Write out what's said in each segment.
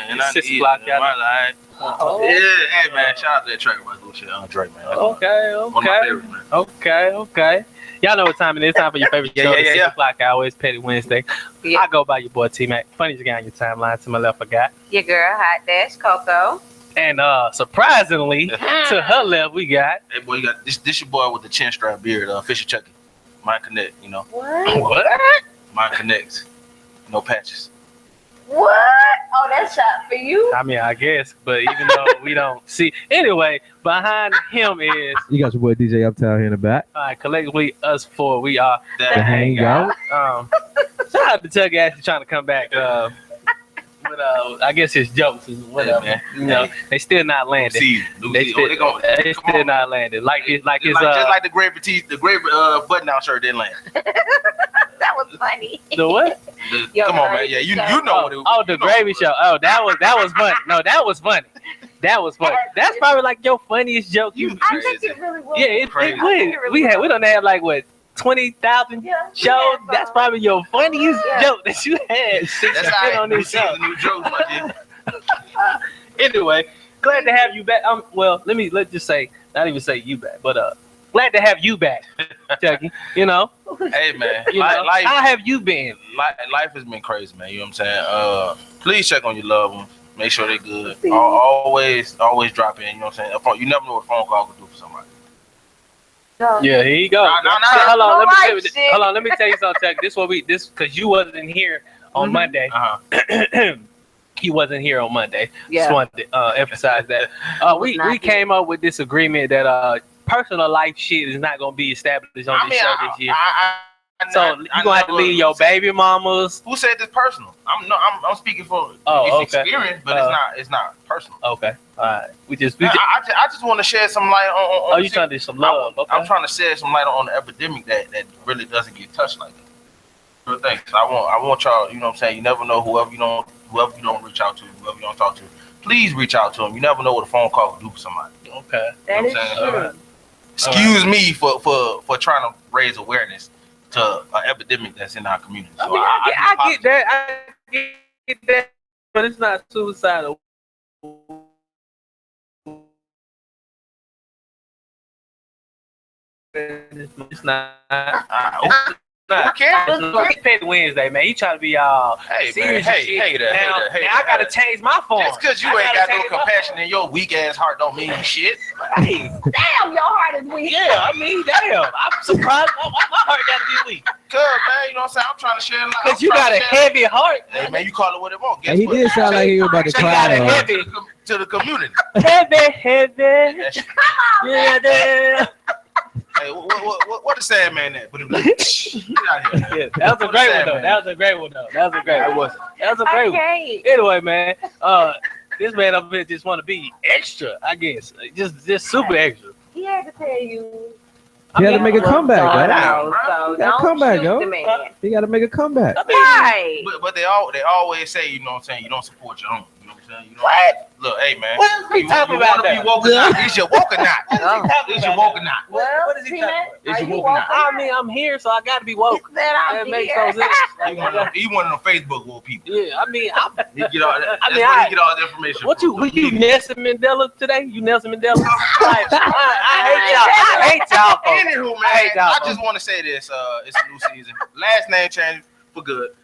And I need my life. Yeah, hey man, shout out to that track by Gucci Drake, man. Okay. One of my favorites, man. Okay. Y'all know what time it is. Time for your favorite show. Yeah. 6 o'clock hour. It's Petty Wednesday. Yeah. I go by your boy T-Mac. Funniest guy on your timeline. To my left, I got. Your girl, Hot Dash Coco. And surprisingly, to her left, we got. Hey boy, you got this your boy with the chin strap beard, Fisher Chucky. Mine connect, you know. What? Mine connects. No patches. What? Oh, that's shot for you. I mean, I guess, but even though we don't see. Anyway, behind him is. You got your boy DJ Uptown here in the back. All right, collectively, us four, we are The Hangout. Shout out to Chuck actually trying to come back. But I guess his jokes is whatever. Yeah, you know, they still not landing. They still not landing. Like his just like the gravy button down shirt didn't land. That was funny. The what? Come on, man. Yeah, you know what it was. Oh, the gravy show. Oh, that was funny. No, that was funny. That was funny. That's probably like your funniest joke you. I think it really was. Yeah, it would. We don't have like what 20,000 shows. That's probably your funniest joke that you had. That's how on this show. New jokes, my Anyway, glad to have you back. Well, let's just say, not even say you back, but glad to have you back, Chucky. You know. Hey man, life, how have you been? Life has been crazy, man. You know what I'm saying? Please check on your loved ones. Make sure they're good. Always drop in. You know what I'm saying? You never know what a phone call could do for somebody. Yeah, here you go. Hold on. Let me tell you something, Chuck. This because you wasn't here on Monday. He wasn't here on Monday. Yeah. Just wanted to emphasize that. We came up with this agreement that personal life shit is not gonna be established on this show this year. So you're gonna have to leave your baby mamas. Who said this personal? I'm speaking for experience, but it's not personal. Okay. All right. I just want to shed some light on. Oh, you trying to do some love? Okay. I'm trying to shed some light on the epidemic that really doesn't get touched like that. Real thing. I want y'all. You know what I'm saying? You never know whoever you don't reach out to, whoever you don't talk to. Please reach out to them. You never know what a phone call can do for somebody. Okay. That is true. Excuse me for trying to raise awareness to an epidemic that's in our community. So I get that, but it's not suicidal. It's not. It's Petty Wednesday, man. You trying to be all serious and shit. Now I gotta change my form. Just because you ain't got no compassion in your weak ass heart don't mean shit. Hey, damn, your heart is weak. Yeah, I mean, damn. I'm surprised my heart gotta be weak. Good, man. You know what I'm saying? I'm trying to share life. Because you got a heavy heart. Hey, man, you call it what it wants. He did sound like he was about to cry. To the community. Heavy. Yeah. Hey, what a sad man that? Get out here. Yeah, that was a great one though. That was a great one. Anyway, man, this man up here just want to be extra, I guess. Just super extra. He had to tell you. He had to make a comeback, yo. He got to make a comeback. Right. But they always say, you know what I'm saying, you don't support your own. You know what I'm saying? What? Look, hey man. What is he talking about that? You woke or not? Is you woke or not? Is you woke or not? Well, what is he talking about? Is you woke or not? I mean, I'm here, so I got to be woke. That makes no sense. He one of them Facebook woke people. Yeah, I mean, he get all the information. What you Nelson Mandela today? You Nelson Mandela? I hate y'all. Anywho, man, I just want to say this. It's a new season. Last name change for good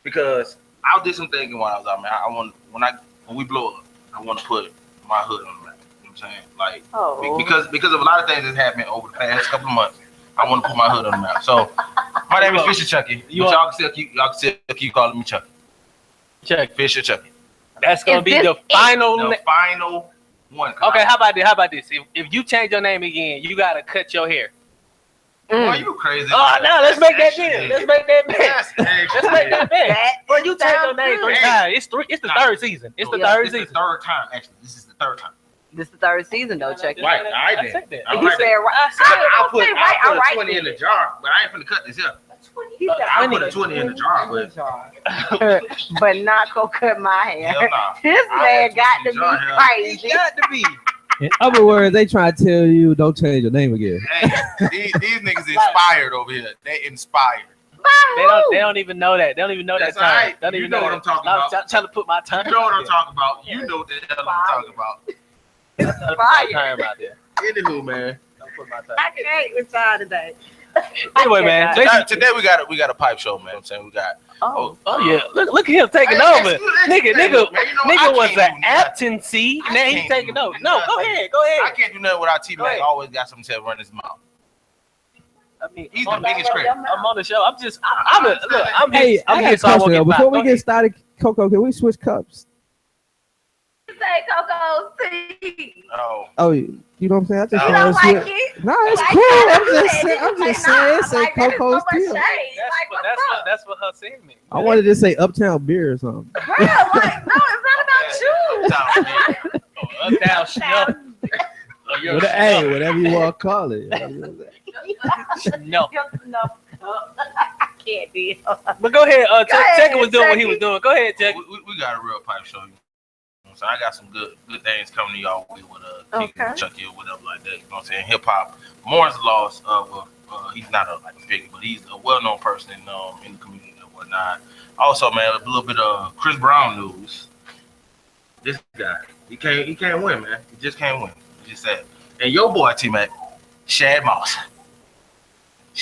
because I did some thinking while I was out, man. I want when we blow up, I want to put my hood on the map. You know what I'm saying? Like because of a lot of things that's happened over the past couple of months, I want to put my hood on the map. So my name is Fisher Chucky. Y'all can still keep calling me Chucky. Chuck Fisher Chucky. That's gonna be the final one. Okay, how about this? If you change your name again, you gotta cut your hair. Are you crazy? Oh no, let's make that bet. Let's make that bet. Well, you change your name 3 times. It's the third season. It's the third season. It's the third time, actually. This is the third time. This is the third season, though, Chucky. Right, I take that. You said right. I put a 20 in the jar, but I ain't finna cut this here. I put a 20 in the jar, but not go cut my hair. Hell nah. This man got to be crazy. He got to be. In other words, they try to tell you don't change your name again. Hey, these niggas inspired over here. They inspired. They don't even know that. They don't even know That's that term. right. Don't You even know what I'm talking about. I'm trying to put my term. You know what I'm talking about. You know what the hell I'm talking about. Put my term out there. Anywho, man. Don't put my term. I can't with y'all today. Anyway, man. Today we got a pipe show, man. I'm saying we got. Oh yeah. Look at him taking over. Nigga was an absentee. Now he's taking over. No, go ahead. I can't do nothing without T-Mac. Always got something to run his mouth. I mean, he's the biggest critic. I'm on the show. I'm here. I'm here. Hey, So I won't get before we get started, Coco, can we switch cups? Say Coco's tea. Oh, you know what I'm saying? I just You don't like it? No, it's Like cool. that? I'm just saying. Say like, Coco's tea. That's what her segment. I wanted to say Uptown Beer or something. Girl, like, no, it's not about you. Uptown Snuff. Whatever you want to call it. No. I can't deal. But go ahead. Checker was doing what he was doing. Go ahead, Checker. We got a real pipe show. So I got some good things coming to y'all with Chucky or whatever like that. You know what I'm saying? Hip hop mourns the loss of he's not a figure, but he's a well-known person in the community and whatnot. Also, man, a little bit of Chris Brown news. This guy, he can't win, man. He just can't win. He just said, and your boy T-Mac, Shad Moss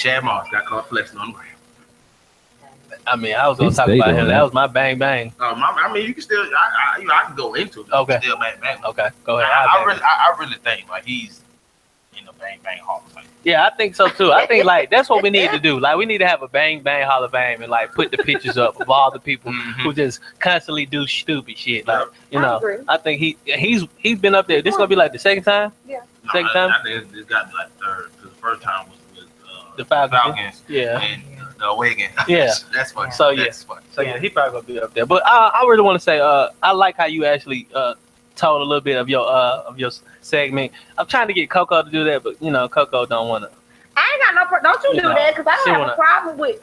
got caught flexing on the ground. I mean, I was gonna talk about him. That was my bang bang. I mean, you can still, I can go into it. Okay. Still bang bang. Okay, go ahead. I really think like he's in the bang bang hall of fame. Yeah, I think so too. I think like that's what we need to do. Like we need to have a bang bang hall of fame and like put the pictures up of all the people who just constantly do stupid shit. Like I think he's been up there. This is gonna be like the second time. Yeah. Second time. I think it's got to be like third because the first time was with the Falcons. Yeah. And the Wiggins. Yeah. That's funny. So yeah, he probably gonna be up there. But I really want to say I like how you actually told a little bit of your segment. I'm trying to get Coco to do that, but Coco don't want to. I ain't got no problem. Don't you do that because I don't have a problem with.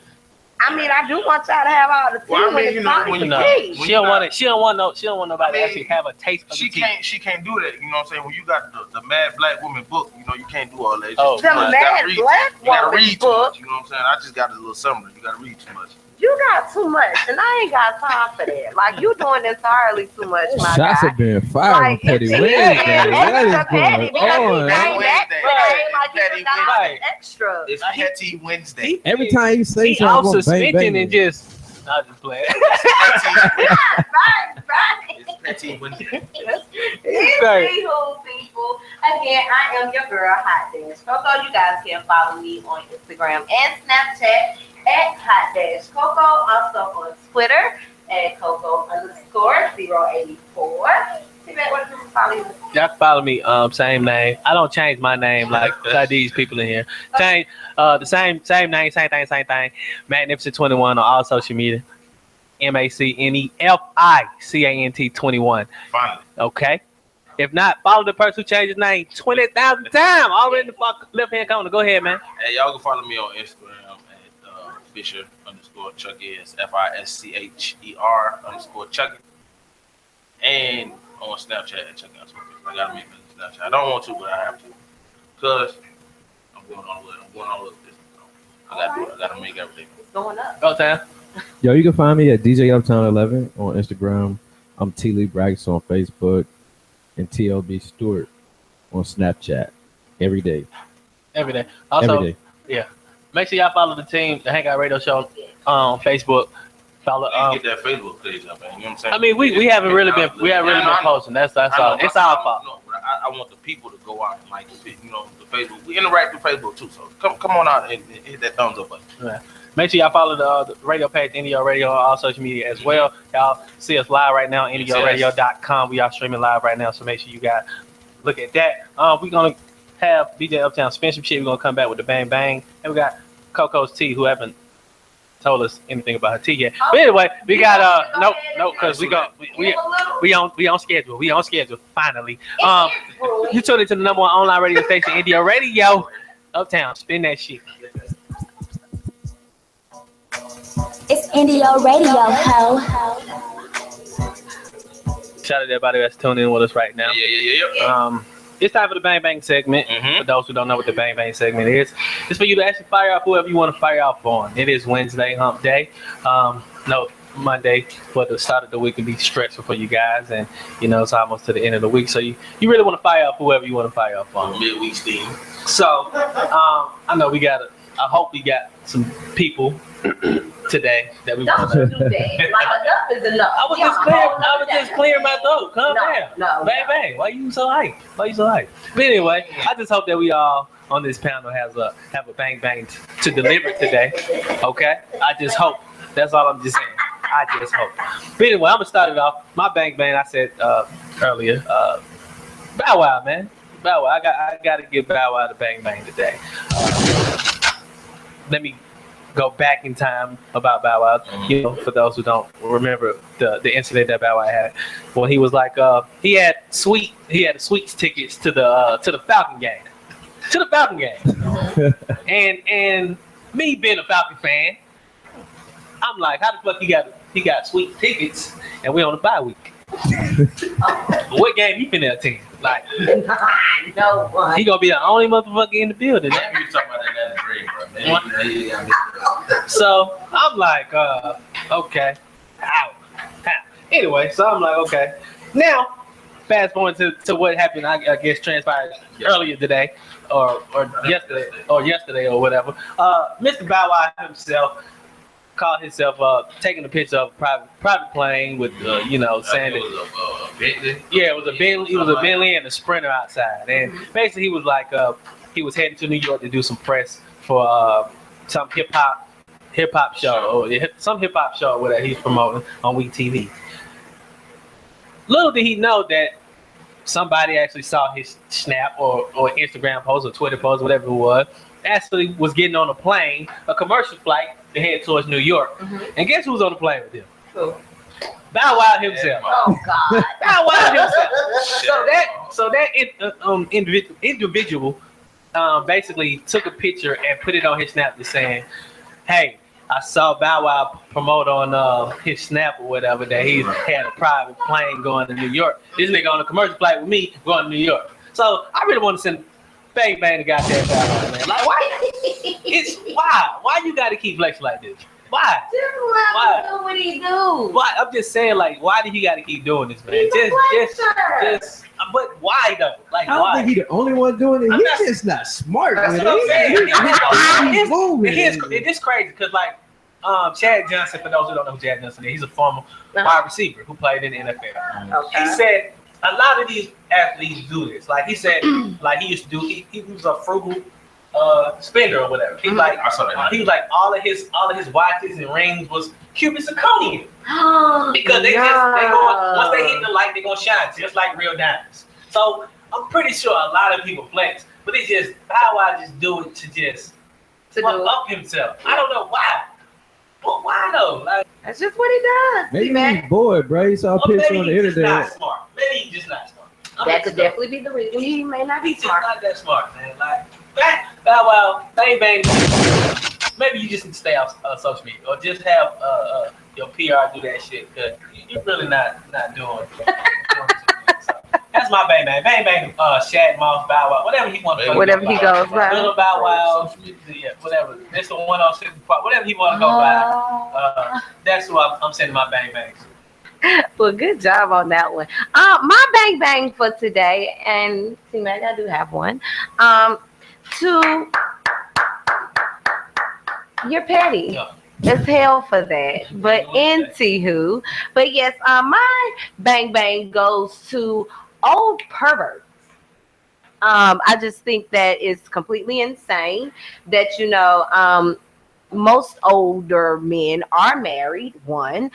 I mean, I do want y'all to have all the tea She don't want nobody to actually have a taste of the tea. She can't do that. You know what I'm saying? When you got the Mad Black Woman book, you can't do all that. The Mad Black Woman book. You know what I'm saying? I just got a little summary. You got to read too much. You got too much, and I ain't got time for that. Like, you doing entirely too much, my guy. Shots have been fired on Petty Wednesday. What is going on? Extra. It's Petty Wednesday. Every time you say he something, also suspension and just. I just play. It's Petty Wednesday. It's people. Again, I am your girl, Hot Dash Coco. You guys can follow me on Instagram and Snapchat at Hot Dash Coco. Also on Twitter at Coco_084. Y'all can follow me, same name. I don't change my name like these people in here. Change the same name, same thing. Magnificent 21 on all social media. MACNEFICANT 21. Finally. Okay. If not, follow the person who changed his name 20,000 times. Already in the left hand corner. Go ahead, man. Hey, y'all can follow me on Instagram at Fisher_Chucky. It's FISCHER_Chucky. And on Snapchat at Chucky. I gotta make a Snapchat. I don't want to, but I have to. Because I'm going on with this. I gotta make everything. It's going up. Go time. Yo, you can find me at DJ Uptown 11 on Instagram. I'm T Lee Brax on Facebook and TLB Stewart on Snapchat every day. Also, every day. Yeah. Make sure y'all follow the team, the Hangout Radio Show on Facebook. Follow. Get that Facebook page up, man. You know what I'm saying? I mean, we haven't really been posting. That's all. It's our fault. No, but I want the people to go out and like the Facebook. We interact with Facebook too, so come on out and hit that thumbs up button. Yeah. Make sure y'all follow the radio page, NDO Radio, on all social media as well. Y'all see us live right now, NDORadio.com. We are streaming live right now, so make sure you guys look at that. We're going to have DJ Uptown spin some shit. We're going to come back with the bang bang. And we got Coco's Tea, who haven't told us anything about her tea yet. But anyway, we got nope, because we on schedule. We on schedule finally. You tuned into the #1 online radio station, NDO Radio. Uptown, spin that shit. It's NDO Radio, ho. Shout out to everybody that's tuning in with us right now. Yeah. it's time for the Bang Bang segment. Mhm. For those who don't know what the Bang Bang segment is, it's for you to actually fire off whoever you want to fire off on. It is Wednesday, hump day. No, Monday, but the start of the week can be stressful for you guys, and you know it's almost to the end of the week, so you really want to fire off whoever you want to fire off on. Midweek steam. So I know I hope we got some people today that we Don't want you to. do that. Like enough is enough. I was just clearing my throat. Calm down. No. Bang bang. Why you so hype? But anyway, I just hope that we all on this panel have a bang bang to deliver today. Okay? I just hope. That's all I'm just saying. I just hope. But anyway, I'm gonna start it off. My bang bang, I said earlier, Bow Wow, man. Bow Wow. I gotta give Bow Wow the bang bang today. Let me go back in time about Bow Wow. You know, for those who don't remember the incident that Bow Wow had when he was like he had sweets tickets to the Falcon game. To the Falcon game. and me being a Falcon fan, I'm like, how the fuck he got sweet tickets and we on a bye week? What game you finna attend? Like, No one. he gonna be the only motherfucker in the building. You talking about that dream, bro, man. So I'm like, okay, how? Anyway, so I'm like, okay. Now, fast forward to what happened. I guess transpired earlier today, or yesterday or whatever. Mr. Bow Wow himself caught himself taking a picture of a private plane with saying it was a Bentley. Yeah, it was a Bentley. It was a Bentley and a Sprinter outside, and basically he was like he was heading to New York to do some press for some hip hop show or some hip hop show that he's promoting on We TV. Little did he know that somebody actually saw his Snap or Instagram post or Twitter post, whatever it was. Actually was getting on a plane, a commercial flight to head towards New York. And guess who's on the plane with him? Who? Bow Wow himself. Oh God. Bow Wow himself. So that individual basically took a picture and put it on his Snap just saying, hey, I saw Bow Wow promote on his Snap or whatever that he had a private plane going to New York. This nigga on a commercial flight with me going to New York. So I really want to send bang bang the goddamn Bow Wow, man. Like why you gotta keep flexing like this? Why? Why? Do what he do. Why? I'm just saying, like, why did he gotta keep doing this, man? Just but why though? Like, I don't think he's the only one doing it. He's just not smart. That's With what I'm saying. He's moving. It's crazy because like Chad Johnson, for those who don't know who Chad Johnson is, he's a former wide receiver who played in the NFL. Okay. He said a lot of these athletes do this. Like he said, like he used to do. He was a frugal spender or whatever. He like he was like all of his watches and rings was Cuban zirconium because they go once they hit the light they gonna shine just like real diamonds. So I'm pretty sure a lot of people flex, but it's just Bow Wow just do it to up himself. I don't know why. But why though? Like that's just what he does. Maybe he's bored, bro. He saw a picture on the internet. Not smart. Maybe he's just not smart. That could definitely be the reason. He may not be He's just smart. not that smart, man. Like Bow Wow, bang bang. Maybe you just need to stay off social media or just have your PR do that shit because you're really not doing so that's my bang bang. Bang bang, Shad Moss, Bow Wow, whatever he wants to go. Whatever he goes by. Little Bow Wow, yeah, whatever. It's the 106 part, whatever he want to go by. That's who I'm sending my bang bangs. Well, good job on that one. My bang bang for today, and see, Meg, I do have one. To you're petty. Yeah. As hell for that, but anywho, but yes, my bang bang goes to old perverts. I just think that it's completely insane that most older men are married. One,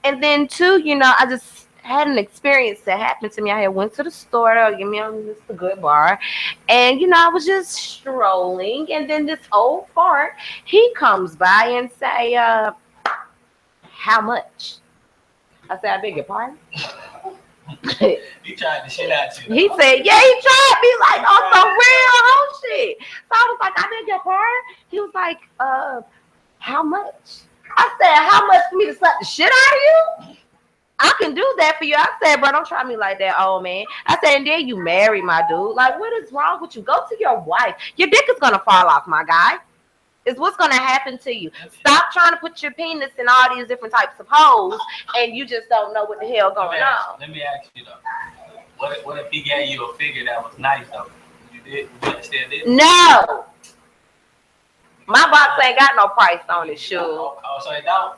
and then two, I just had an experience that happened to me. I had went to the store to give me a good bar, and I was just strolling, and then this old fart, he comes by and say, how much? I said, I beg your pardon? He tried the shit out you. He said, yeah, he tried me like on some real whole shit. So I was like, I beg your pardon? He was like, how much? I said, how much for me to slap the shit out of you? I can do that for you. I said, bro, don't try me like that, old man. I said, and then you marry my dude. Like, what is wrong with you? Go to your wife. Your dick is gonna fall off, my guy. It's what's gonna happen to you. Stop trying to put your penis in all these different types of holes, and you just don't know what the hell going on. Let me ask you though. What if he gave you a figure that was nice though? Would you understand it? No. My box ain't got no price on it, sure. Oh, so it don't.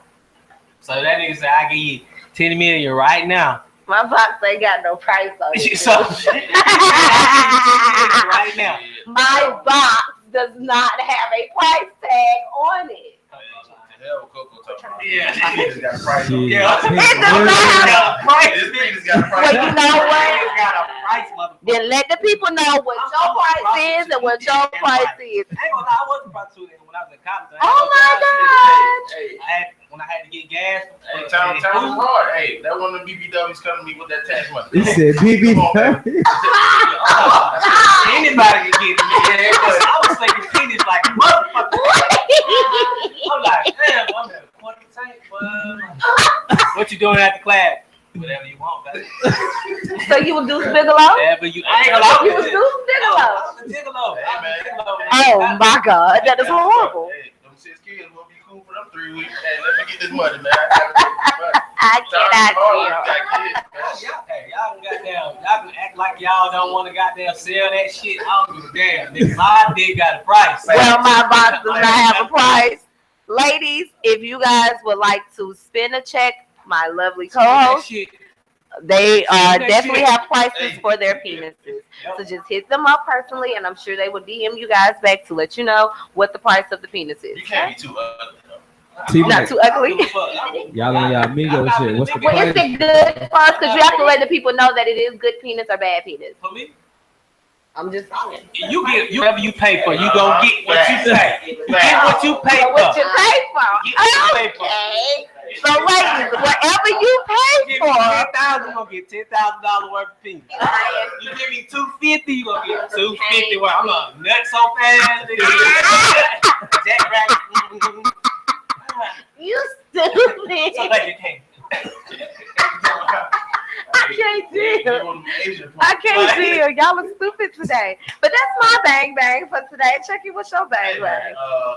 So that nigga said, I give you 10 million right now. My box ain't got no price on it. So right now. My box does not have a price tag on it. Yeah. This got a price on it. It does not have a price. This penis got a price Well, on you it. know what? Got a price, motherfucker. Then let the people know what your price is and what your price is. I ain't gonna lie, I wasn't prostituting when I was in college. Oh my God. When I had to get gas. Hey, time was hard. Hey, that one of the BBWs coming to me with that tax money. He said, BB. Anybody can get it. Yeah, I was thinking penis like motherfucker. I'm like, damn, I'm at a fucking tank, bud. What you doing after class? Whatever you want, baby. So you would do Bigelow? Whatever you. I ain't gonna lie. You would do Bigelow? I'm a gigolo. Hey, man. Oh my God, that is horrible. Hey, them 6 kids will be cool for them 3 weeks. Hey, let me get this money, man. I gotta make this money. I cannot Y'all can act like y'all don't want to goddamn sell that shit. I don't give a damn. Nigga, my dick got a price. Well, my box does not have a price. Ladies, if you guys would like to spin a check, my lovely co-host, they definitely have prices for their penises. So just hit them up personally, and I'm sure they will DM you guys back to let you know what the price of the penis is. You can't be too ugly. Not too ugly. Y'all on y'all Migo shit. What's the Well, price? is it good first? Because you have to let the people know that it is good penis or bad penis. For me, I'm just saying. you get whatever you pay for. You gonna get what you pay. Get what you pay for. What you pay for? Get what you pay for. Okay. So, ladies, whatever you pay Give for. me 10,000, you gonna get $10,000 worth of penis. You give me 250, you gonna get 250. Well, I'm gonna nut so fast. Jack Rabbit. You stupid. So like you can't. I can't deal. I can't deal. Y'all are stupid today. But that's my bang bang for today. Chucky, what's your bang bang?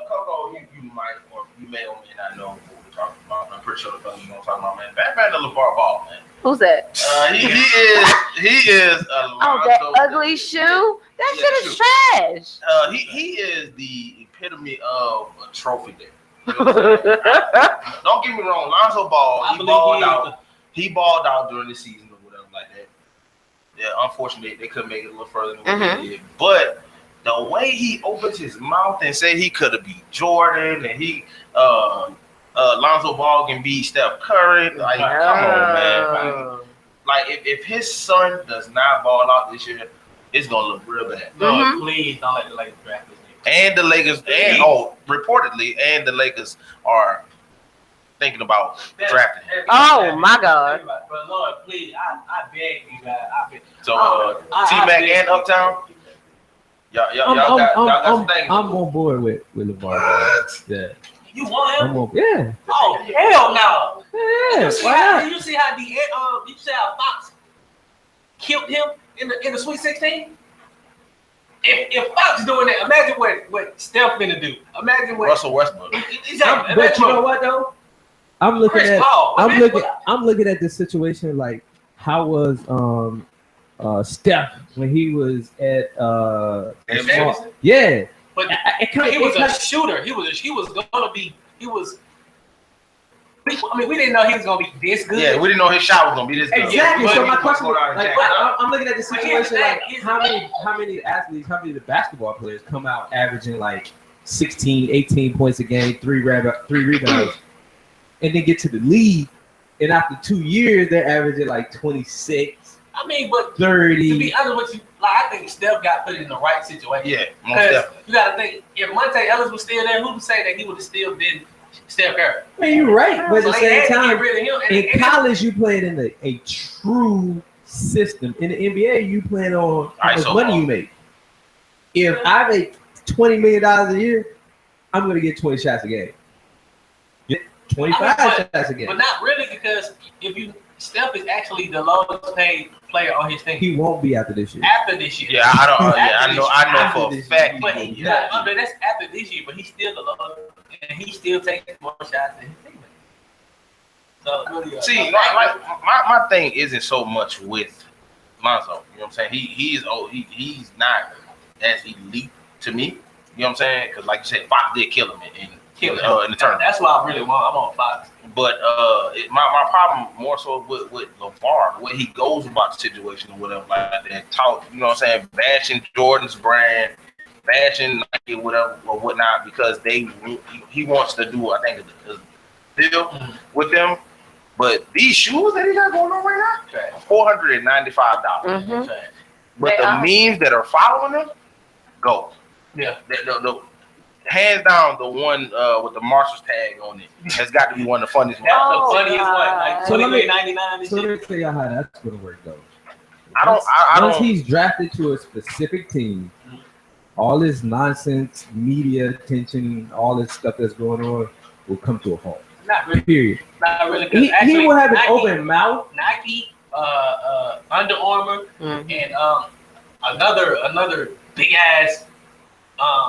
Coco, you might or you may or may not know what we're talking about. I'm pretty sure the fellas you're gonna talk about, man. Batman the LeVar Ball, man. Who's that? He is Oh, that ugly shoe? That shit is trash. He is the epitome of a trophy there. You know don't get me wrong, Lonzo Ball, he balled out during the season or whatever like that. Yeah, unfortunately they couldn't make it a little further than what they did. But the way he opens his mouth and say he could have beat Jordan and he Lonzo Ball can beat Steph Curry, like come on, man. Like if his son does not ball out this year, it's gonna look real bad. No, please don't let the Lakers draft this nigga. And the Lakers, reportedly, and the Lakers are thinking about drafting him. Oh my God! But Lord, please, I beg you guys. So T-Mac and Uptown, y'all got some things. I'm on board with LeVar. Yeah. You want him? Yeah. Oh hell no! Yeah. You see how Fox killed him in the Sweet 16? If Fox doing that, imagine what Steph finna do. Imagine what Russell Westbrook. Exactly. But you know what though? I'm looking at this situation like how was Steph when he was at yeah. But he was a shooter. He was gonna be. I mean, we didn't know he was gonna be this good. Yeah, we didn't know his shot was gonna be this good. Exactly. So my question, I'm looking at the situation like how many athletes, how many of the basketball players come out averaging like 16, 18 points a game, 3 rebounds, and then get to the league, and after 2 years they're averaging like 26. I mean, but 30. To be honest with you, like I think Steph got put in the right situation. Yeah, most definitely. You gotta think if Monte Ellis was still there, who would say that he would have still been Steph Curry? I mean, you're right, but at the same time, in college you played in a true system. In the NBA, you playing on how much money you make. If I make $20 million a year, I'm gonna get 20 shots a game. 25 shots a game. But not really, because if you Steph is actually the lowest paid player on his team. He won't be after this year. After this year. Yeah, I don't. I know for a fact. But that's after this year. But he's still the lowest, and he still takes more shots than his teammates. So really, see, my thing isn't so much with Lonzo. You know what I'm saying? He's not as elite to me. You know what I'm saying? Because like you said, Fox did kill him in the tournament. That's why I really want. I'm on Fox. But my problem more so with LeVar, the way he goes about the situation or whatever like that, talk, you know what I'm saying, bashing Jordan's brand, bashing Nike, whatever or whatnot, because he wants to do, I think, a deal with them. But these shoes that he got going on right now, $495. Mm-hmm. But the memes that are following him, go. Yeah. Hands down, the one with the Marshall's tag on it has got to be one of the funniest ones. That's the funniest one. Like So let me $28.99. So let me tell you how that's gonna work though. Once he's drafted to a specific team, all this nonsense, media attention, all this stuff that's going on will come to a halt. Not really. Period. Not really. He will have an open mouth. Nike, Under Armour, and another big ass.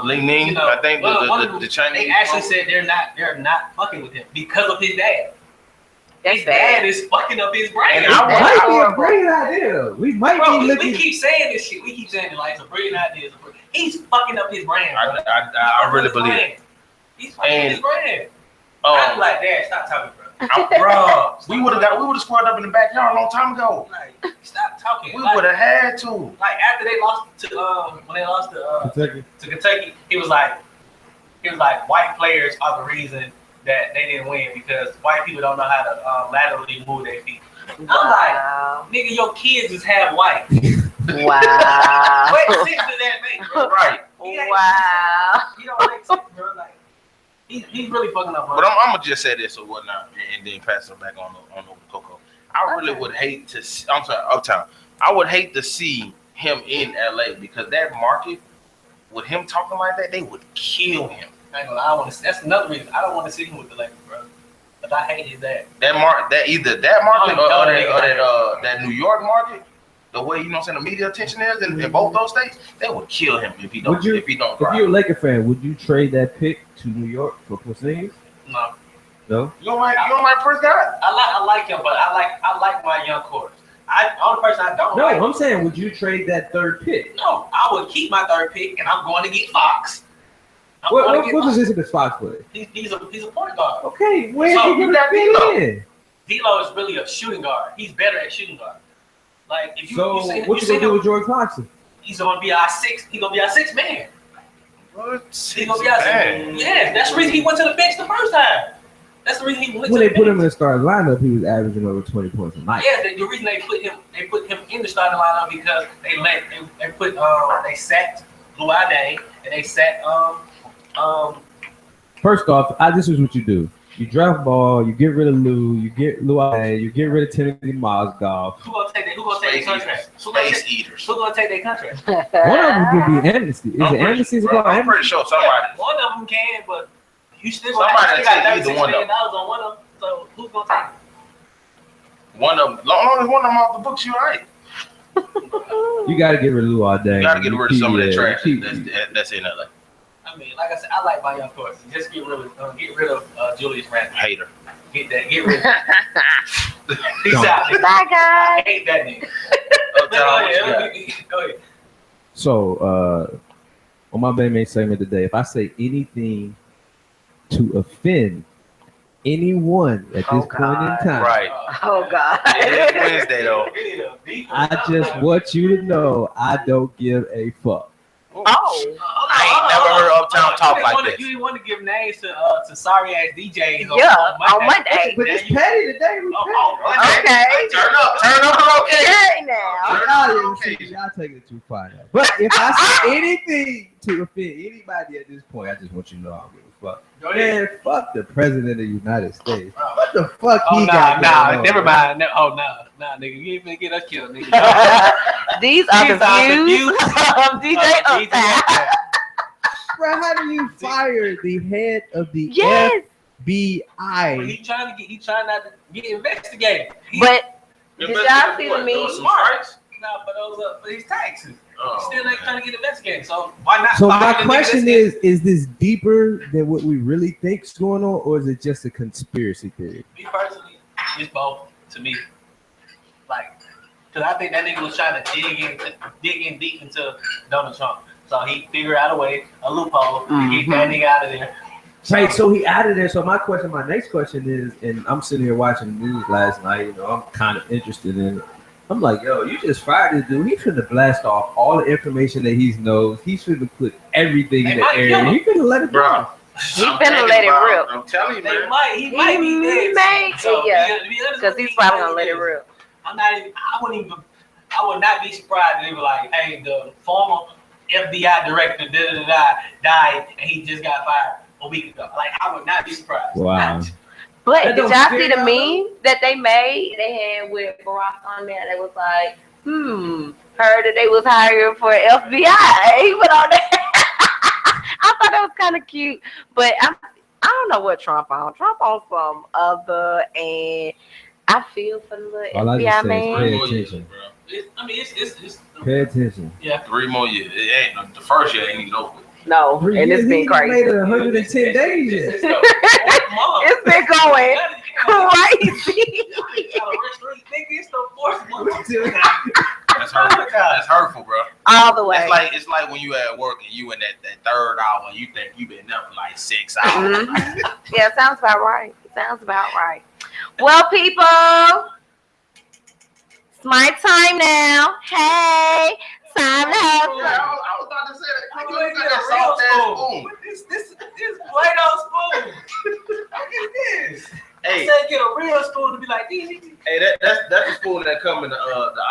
Ling Ning, you know, I think the Chinese. They actually said they're not fucking with him because of his dad. His dad is fucking up his brain. And I Might be a great idea. We might be looking. We keep saying this shit. We keep saying it like it's a brilliant idea. He's fucking up his brain. I really believe it. He's fucking his brain. I'm I'm like, Dad, stop talking, bro. bro, we would have squared up in the backyard a long time ago. Like, stop talking. We would have had to. Like after they lost to when they lost to Kentucky, he was like white players are the reason that they didn't win because white people don't know how to laterally move their feet. I'm like, nigga, your kids is half white. Wow. What sense does that make, bro? Right. Wow. He don't make sense, bro. Like he's really fucking up. But I'm gonna just say this or whatnot, and then pass it back on Coco. I really would hate to. I'm sorry, Uptown. I would hate to see him in LA because that market, with him talking like that, they would kill him. I ain't gonna lie, that's another reason I don't want to see him with the Lakers, bro. But I hate his dad. Either that market or that New York market. The way, you know what I'm saying, the media attention is in both those states, they would kill him if he don't. If you're a Laker fan, would you trade that pick to New York for Porzingis? No. You don't like first guy? I like him, but I like my young core. Only person I don't like. No, I'm saying, would you trade that third pick? No, I would keep my third pick, and I'm going to get Fox. What position does Fox play? He's a point guard. Okay, where you gonna fit in? D'Lo is really a shooting guard. He's better at shooting guard. Like if what you gonna do with George Clarkson? He's gonna be our sixth. He's gonna be our sixth man. He's gonna be our sixth man. Yeah, that's the reason he went to the bench the first time. That's the reason he went. When to they put him in the starting lineup, he was averaging over 20 points a night. Yeah, the reason they put him in the starting lineup because they sacked Blue Eye and they sacked First off, this is what you do. You draft ball, you get rid of Lou, you get Luai, you get rid of Timothy Mozgov. Who gonna take their contract? Space eaters. Who gonna take their contract? One of them could be amnesty. Is it amnesty? I'm pretty sure somebody. One of them can, but you still somebody got take either $36 one million on one of them. So who's gonna take it? One of them, long as one of them off the books, you're right. You got to get rid of Lou all day. You got to get rid of some of that trash that's in LA. I mean, like I said, I like my young course. Just get rid of Julius Randle. Hater. Get rid of him. Peace out. Bye, guys. I hate that nigga. Go ahead. So, on my main segment today, if I say anything to offend anyone at this point in time, right? Oh God! It is Wednesday though. I just want you to know I don't give a fuck. I ain't never heard Uptown talk like this. You didn't want to give names to sorry ass DJs. On Monday. But it's petty today. Okay. Turn up, okay. Okay now. Y'all taking it too far now. But if I say anything to offend anybody at this point, I just want you to know I don't give a fuck. Man, fuck the president of the United States. What the fuck he got? Never mind. Nigga, you ain't finna get us killed, nigga. These are the views of DJ Uptown. Bro, how do you fire the head of the FBI? He trying not to get investigated. But Did y'all see the meme? No, but these taxes. Still ain't trying to get investigated. So why not? So my question is this deeper than what we really think's going on, or is it just a conspiracy theory? Me personally, it's both to me. Like, because I think that nigga was trying to dig in deep into Donald Trump. So he figured out a loophole to get that nigga out of there. Right, so he out of there. So my next question is, and I'm sitting here watching the news last night, I'm kind of interested in it. I'm like, yo, you just fired this dude. He finna blast off all the information that he knows. He finna put everything in the air. He finna let it go. He finna let it rip. I'm telling you, man. He might be dead. Because he's probably gonna let it rip. I would not be surprised if they were like, hey, the former FBI director died and he just got fired a week ago. Like, I would not be surprised. Wow. But did y'all see the meme that they made? They had with Barack on there. They was like, heard that they was hiring for FBI. He put on that. I thought that was kind of cute. But I don't know what Trump on. Trump on some other, and I feel for the little FBI man. Pay attention. It's pay attention. Yeah. 3 more years. It ain't the first year ain't even over. No, and it's been crazy. Made it 110 days. It's been going crazy. That's hurtful, bro. All the way. It's like when you at work and you in that third hour and you think you been up for like 6 hours. Yeah, sounds about right. Well, people, it's my time now. Hey, time to have some. I was about to say that. You ain't get a real spoon. This Play-Doh spoon. Look at this. Hey, I said get a real spoon to be like, hey, that's the spoon that come in the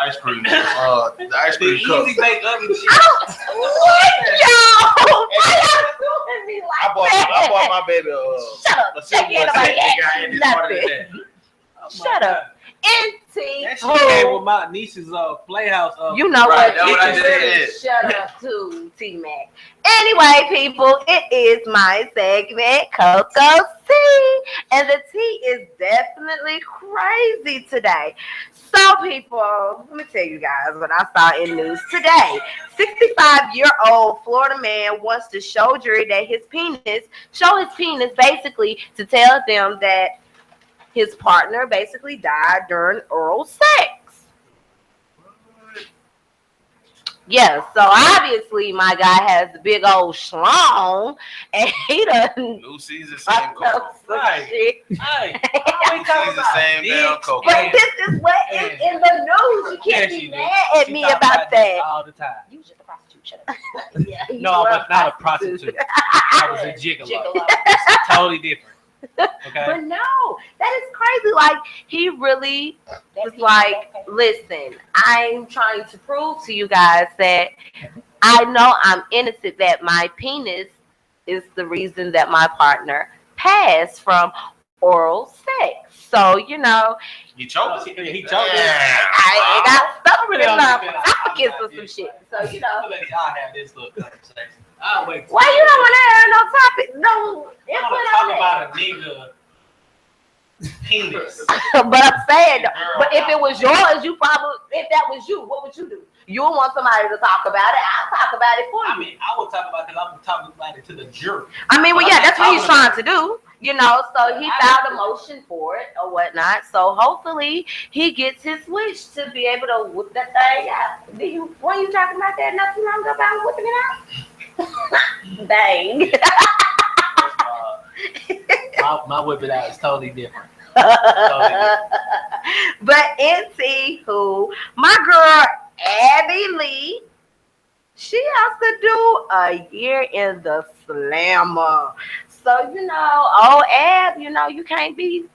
ice cream. The ice cream cup. Easy bake oven shit. What, y'all? Why y'all doing me like I bought my baby Shut up. a silver guy. Shut up. NT. That shit came with my niece's playhouse. You know right, what? I did. Shut up, too, T-Mac. Anyway, people, it is my segment, Coco C. And the tea is definitely crazy today. So, people, let me tell you guys what I saw in news today. 65-year-old Florida man wants to show jury that his penis basically to tell them that his partner basically died during oral sex. Yeah, so obviously my guy has the big old schlong, and he doesn't. New season, same Coco. Hey, New season, same damn Coco. But this is what is in the news. You can't be mad at me about that. All the time. You just a prostitute. Shut up. Yeah, no, I was not a prostitute. I was a gigolo. It's totally different. Okay. But no, that is crazy. Like, he really was like, listen, I'm trying to prove to you guys that I know I'm innocent, that my penis is the reason that my partner passed from oral sex. So, He choked. He choked. I got stuck with esophagus or some shit. So, I'll have this little conversation. Why you don't want to have no topic? No, I want to talk about a nigga penis. But I'm saying, but if it was yours, if that was you, what would you do? You would want somebody to talk about it. I'll talk about it for you. I mean, I will talk about it because I'm talking about it to the jury. I mean, well, yeah, that's what he's trying to do. So he filed a motion for it or whatnot. So hopefully he gets his wish to be able to whip that thing out. Weren't you talking about that not too long ago about whipping it out? Bang. My whip it out is totally different. But anywho, my girl Abby Lee, she has to do a year in the slammer. So, old Ab, you can't be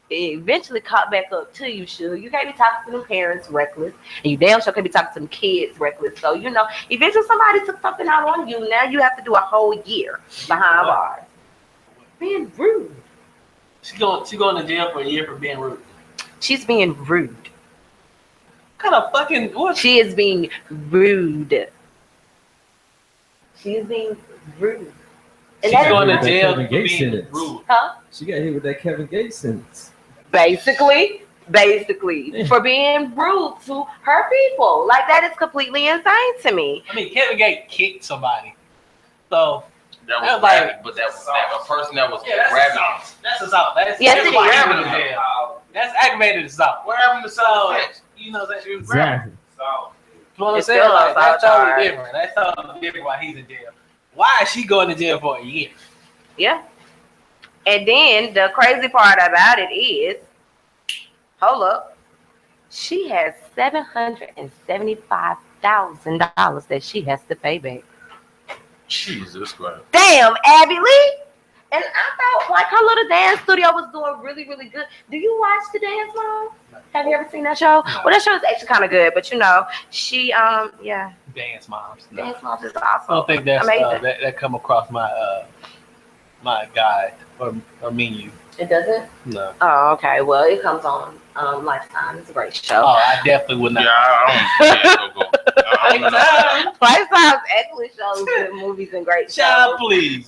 eventually caught back up to you, sure. You can't be talking to them parents reckless, and you damn sure can't be talking to them kids reckless. So, eventually somebody took something out on you. Now you have to do a whole year behind bars. Being rude. She going to jail for a year for being rude. She's being rude. What kind of fucking what? She is being rude. She is being rude. She's going to jail for being rude. Huh? She got hit with that Kevin Gates sentence. Basically, basically, for being rude to her people. Like, that is completely insane to me. I mean, Kevin Gates kicked somebody. So that was like, but that was a person that was grabbing. That's assault. Yes, it is. That's aggravated assault. What happened to self-defense? You know that she was Exactly. So, what I'm saying, like, that's totally different. That's totally different why he's in jail. Why is she going to jail for a year? Yeah. And then the crazy part about it is, hold up, she has $775,000 that she has to pay back. Jesus Christ. Damn, Abby Lee. And I thought like her little dance studio was doing really, really good. Do you watch the Dance Mom? Have you ever seen that show? No. Well, that show is actually kind of good, but you know, she yeah. Dance Moms. No. Dance Moms is awesome. I don't think that's that come across my my guide or menu. It doesn't? No. Oh, okay. Well, it comes on Lifetime. It's a great show. Oh, I definitely would not. Yeah, I don't. Lifetime's excellent shows, good movies, and great shows. Child, please.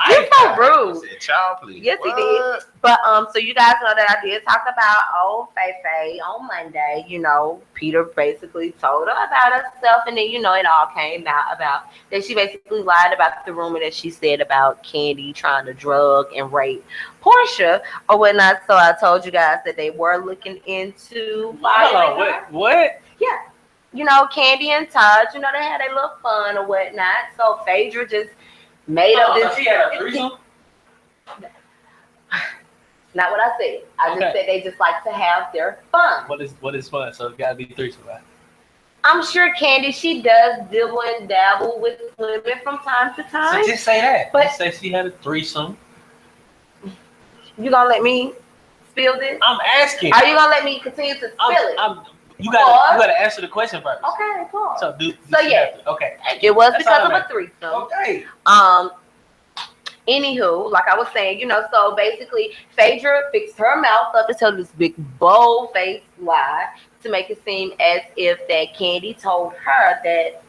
You're so rude. Child, please. Yes, he did. But so you guys know that I did talk about old Faye on Monday. You know, Peter basically told her about herself, and then you know it all came out about that she basically lied about the rumor that she said about Candy trying to drug and rape Portia or whatnot. So I told you guys that they were looking into firing her. What? Yeah. You know, Candy and Todd, you know, they had a little fun or whatnot. So Phaedra just made up this. She had a threesome? Not what I said. I just said they just like to have their fun. What is fun? So it's gotta be threesome, right? I'm sure Candy, she does dibble and dabble with women from time to time. So just say that. But just say she had a threesome. You gonna let me spill this? I'm asking. Are you gonna let me continue to spill it? You gotta answer the question first. Okay, pause. So yes. Okay. It was because of a threesome. Okay. Anywho, like I was saying, you know, so basically Phaedra fixed her mouth up to tell this big bold-faced lie to make it seem as if that Candy told her that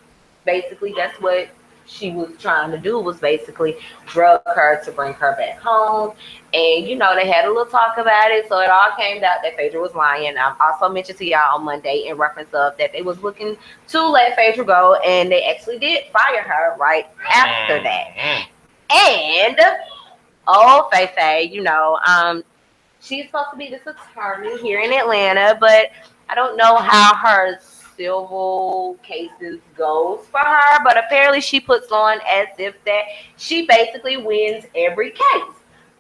basically that's what she was trying to do, was basically drug her to bring her back home. And, you know, they had a little talk about it. So it all came out that Phaedra was lying. I also mentioned to y'all on Monday in reference of that they was looking to let Phaedra go. And they actually did fire her right after that. And, Faye, you know, she's supposed to be this attorney here in Atlanta. But I don't know how her civil cases goes for her, but apparently she puts on as if that she basically wins every case.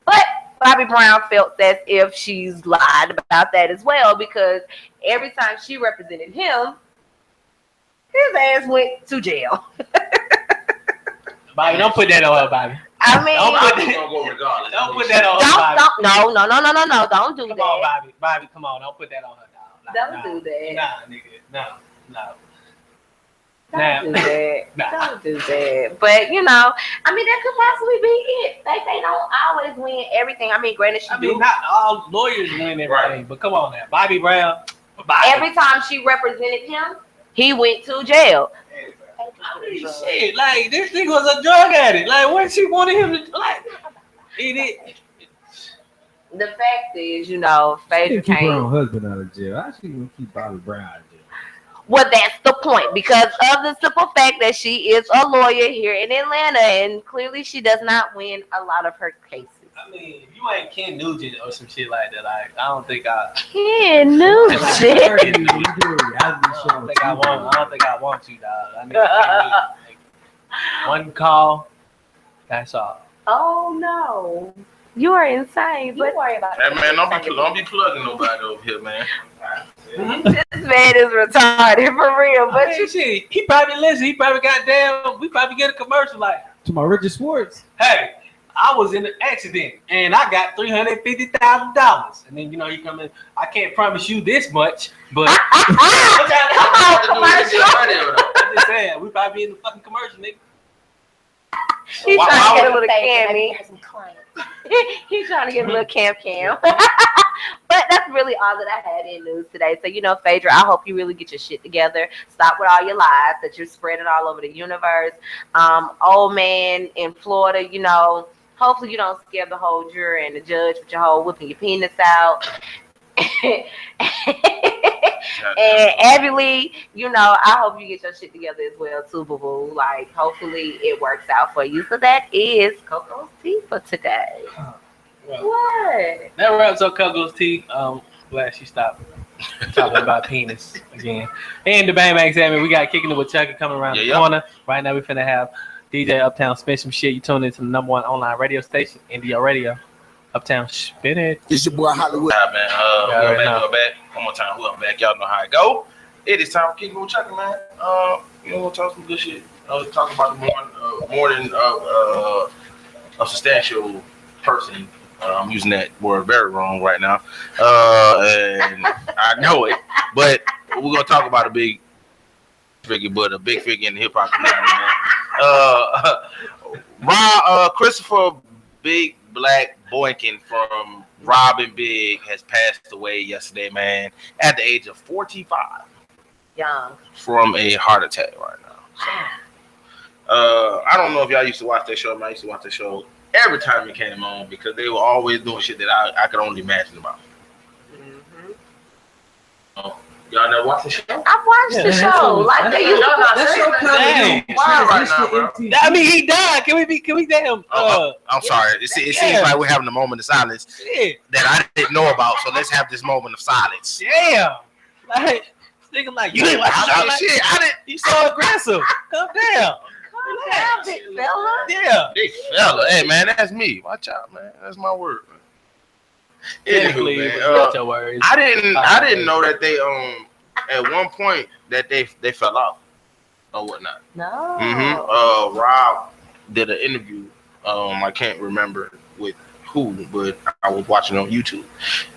But Bobby Brown felt as if she's lied about that as well, because every time she represented him, his ass went to jail. Bobby, don't put that on her, Bobby. I mean, don't put that on her, Bobby. No, don't do that. Come on, Bobby. Bobby, come on, don't put that on her, dog. Don't do that. Nah, nigga. No. Don't do that. Don't do that. But you know, I mean, that could possibly be it. They don't always win everything. I mean, granted, not all lawyers win everything, but come on now, Bobby Brown. Every time she represented him, he went to jail. I mean, shit, like this nigga was a drug addict. Like, what she wanted him to like? The fact is, you know, Phaedra keep her own husband out of jail. I actually want to keep Bobby Brown out of jail. Well, that's the point, because of the simple fact that she is a lawyer here in Atlanta, and clearly she does not win a lot of her cases. I mean, if you ain't Ken Nugent or some shit like that, like, I don't think I. Ken Nugent. I don't think I want you, dog. I mean, one call, that's all. Oh no. You are insane. But worry about it. Hey man, don't be plugging nobody over here, man. This man is retarded for real. But you see, he probably listen. He probably we probably get a commercial like to my Richard Swartz. Hey, I was in an accident and I got $350,000. And then you know you come in. I can't promise you this much, but I'm just saying we probably in the fucking commercial, nigga. He's trying to get a little candy. He's trying to get a little cam. But that's really all that I had in news today. So, you know, Phaedra, I hope you really get your shit together. Stop with all your lies that you're spreading all over the universe. Old man in Florida, you know, hopefully you don't scare the whole jury and the judge with your whole whipping your penis out. And Abby Lee, you know, I hope you get your shit together as well too, boo boo. Like, hopefully it works out for you. So that is Coco's tea for today. Well, What? that wraps up Coco's tea. Glad she stopped talking about penis again. And the Bang Bang Salmon, we got Kicking It with Chucky coming around the corner. Right now we finna have DJ Uptown spin some shit. You tune into the #1 online radio station, Indio Radio. Uptown spin it. It's your boy Hollywood. Right, man. We're back. One more time, we're back. Y'all know how it go. It is time for Kicking It with Chucky, man. You know, we'll talk some good shit. Talk about the morning of a substantial person. I'm using that word very wrong right now, and I know it. But we're gonna talk about a big figure in the hip hop community, man. Christopher Big Black Boykin from Robin Big has passed away yesterday, man, at the age of 45. Young. From a heart attack right now. So, I don't know if y'all used to watch that show, man. I used to watch that show every time it came on because they were always doing shit that I could only imagine about. Y'all never watched the show? I've watched the show. Like they used to. I mean, he died. Can we damn? I'm sorry. It seems like we're having a moment of silence that I didn't know about. So let's have this moment of silence. Damn. Like, thinking like you didn't watch the show. Like, shit, I didn't. You so aggressive. Calm down. Calm down, big fella. Yeah. Big fella. Hey, man, that's me. Watch out, man. That's my word. Anywho, man, I didn't know that they at one point that they fell off or whatnot. No. Rob did an interview. I can't remember with who, but I was watching on YouTube.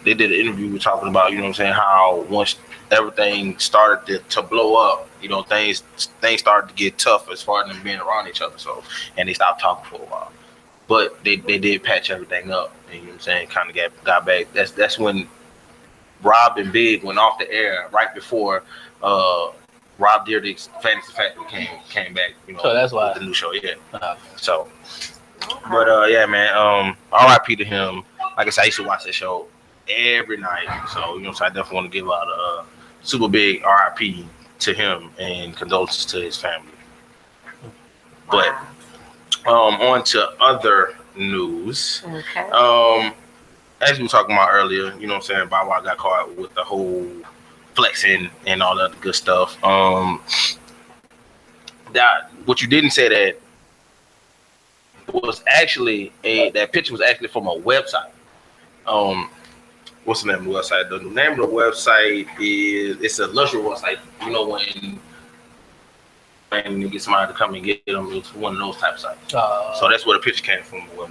They did an interview talking about, you know what I'm saying, how once everything started to blow up, you know, things started to get tough as far as them being around each other. So, and they stopped talking for a while. But they did patch everything up, and you know what I'm saying, kind of got back. That's when Rob and Big went off the air right before Rob Dyrdek's Fantasy Factory came back. You know, so that's why the new show, yeah. So, but yeah, man. R.I.P. to him. Like I said, I used to watch that show every night. So you know, so I definitely want to give out a super big R.I.P. to him and condolences to his family. But on to other news. Okay. As we were talking about earlier, you know what I'm saying, Bow Wow got caught with the whole flexing and all that good stuff. That what you didn't say that was actually that picture was actually from a website. What's the name of the website? The name of the website it's a luxury website. You know, when you get somebody to come and get them, it's one of those type of sites. So that's where the picture came from. But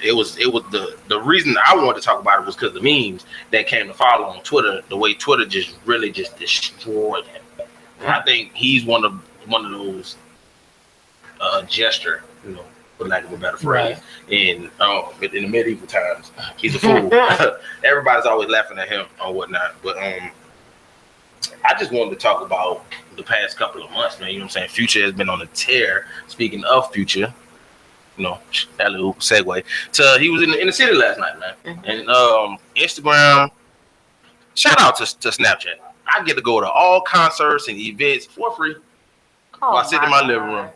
it was the reason I wanted to talk about it was because the memes that came to follow on Twitter, the way Twitter just really just destroyed him. And I think he's one of those gesture, you know, for lack of a better phrase. Right. In the medieval times, he's a fool. Everybody's always laughing at him or whatnot. But I just wanted to talk about the past couple of months, man. You know what I'm saying? Future has been on a tear. Speaking of Future, you know, that little segue. He was in the city last night, man. And Instagram, shout out to Snapchat. I get to go to all concerts and events for free while I sit in my living room.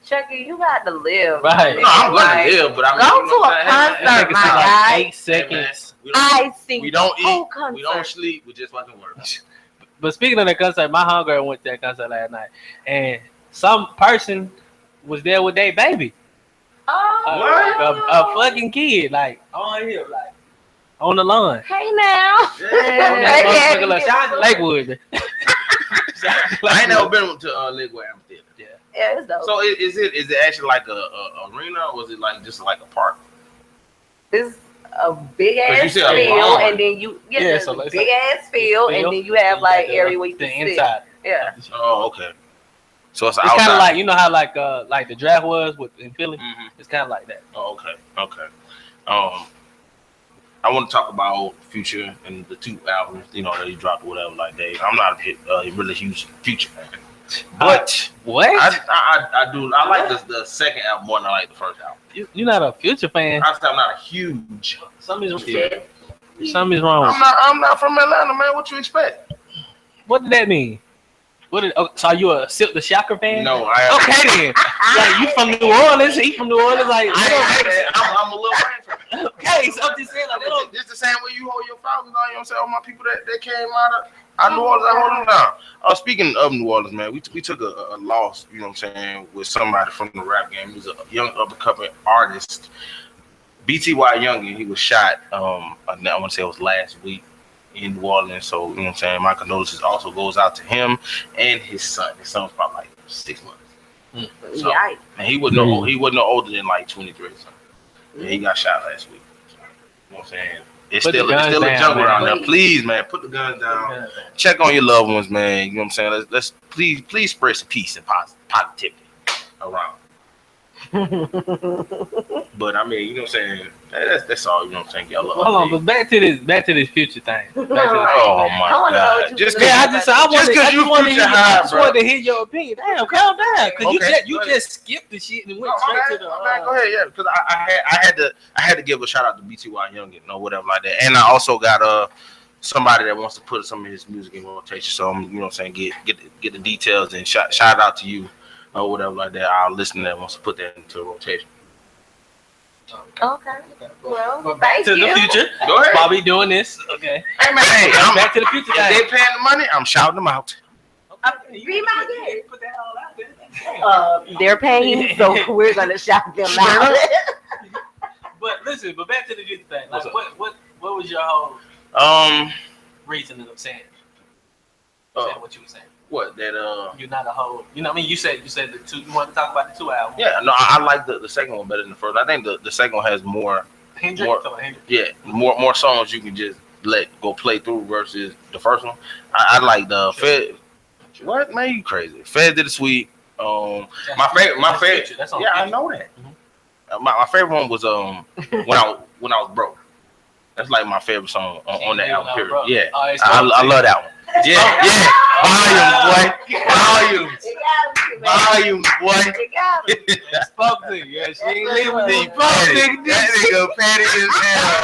Chucky, you got to live. Right. No, I'm going to live, but I'm go to a concert, my guy. 8 seconds. We don't eat. We don't sleep. We just fucking work. But speaking of that concert, my homegirl went to that concert last night, and some person was there with their baby. Oh, a fucking kid, like on here, like on the lawn. Hey now, Shout out to Lakewood. I ain't never been to Lakewood Amphitheater. Yeah, it's dope. So is it actually like a arena, or is it like just like a park? It's a big ass field, and then you so big ass field, and then you have like area where you can sit. Inside. Yeah. Oh, okay. So it's kind of like, you know how like the draft was in Philly. Mm-hmm. It's kind of like that. Oh, okay. I want to talk about Future and the 2 albums, you know, that he dropped or whatever like that. I'm not a really huge Future fan, but what? I do. I like the second album more than I like the first album. You're not a Future fan. I'm not a huge. Something is wrong. I'm not from Atlanta, man. What you expect? What did that mean? So are you a Silk the Shocker fan? No, I am. Okay then. Like you from New Orleans? He from New Orleans? Like I'm a little fan. Okay, so I'm just saying like it's the same way you hold your flowers down. You know what I'm saying? All my people that came out of New Orleans, I hold them down. Speaking of New Orleans, man, we took a loss. You know what I'm saying? With somebody from the rap game. He was a young up-and-coming artist. BTY Youngin, he was shot. I want to say it was last week in New Orleans. So you know what I'm saying. My condolences also goes out to him and his son. His son was probably like 6 months. So, and he wasn't no older than like 23 or something. Yeah, he got shot last week. So, you know what I'm saying. It's still a jungle around there. Please, man, put the guns down. Check on your loved ones, man. You know what I'm saying. Let's please spread some peace and positivity around. But I mean, you know what I'm saying. That's all. You know what I'm saying. Y'all hold on, but back to this Future thing. Oh my God! Just because you wanted to hear your opinion. Damn, calm down, because you just skipped the shit and went straight to the. Go ahead, yeah. Because I had to give a shout out to BTY Youngin or whatever like that, and I also got somebody that wants to put some of his music in rotation. So I'm, you know what I'm saying, get the details and shout out to you. Or whatever like that, our listener that wants to put that into a rotation. Okay. Well, back to the future. Go ahead. While we doing this, okay. Hey man, I'm back to the future. If they paying the money, I'm shouting them out. Be my guest. Put that all out there. They're paying, so we're gonna shout them out. But listen, back to the future thing. Like, what was your whole reasoning of saying what you were saying? What that you're not a whole, you know what I mean? You said the two, you wanted to talk about the 2 albums. Yeah, no, I like the second one better than the first. I think the second one has more songs you can just let go play through versus the first one. I like the Fed. What, man, you crazy. Fed did it sweet. My favorite that's yeah, I know that. Mm-hmm. My favorite one was when I was broke. That's like my favorite song on that album period. Yeah. I love that one. Yeah. Volume, boy. Spoke to you. Yeah, she ain't leaving me. That nigga petty as hell,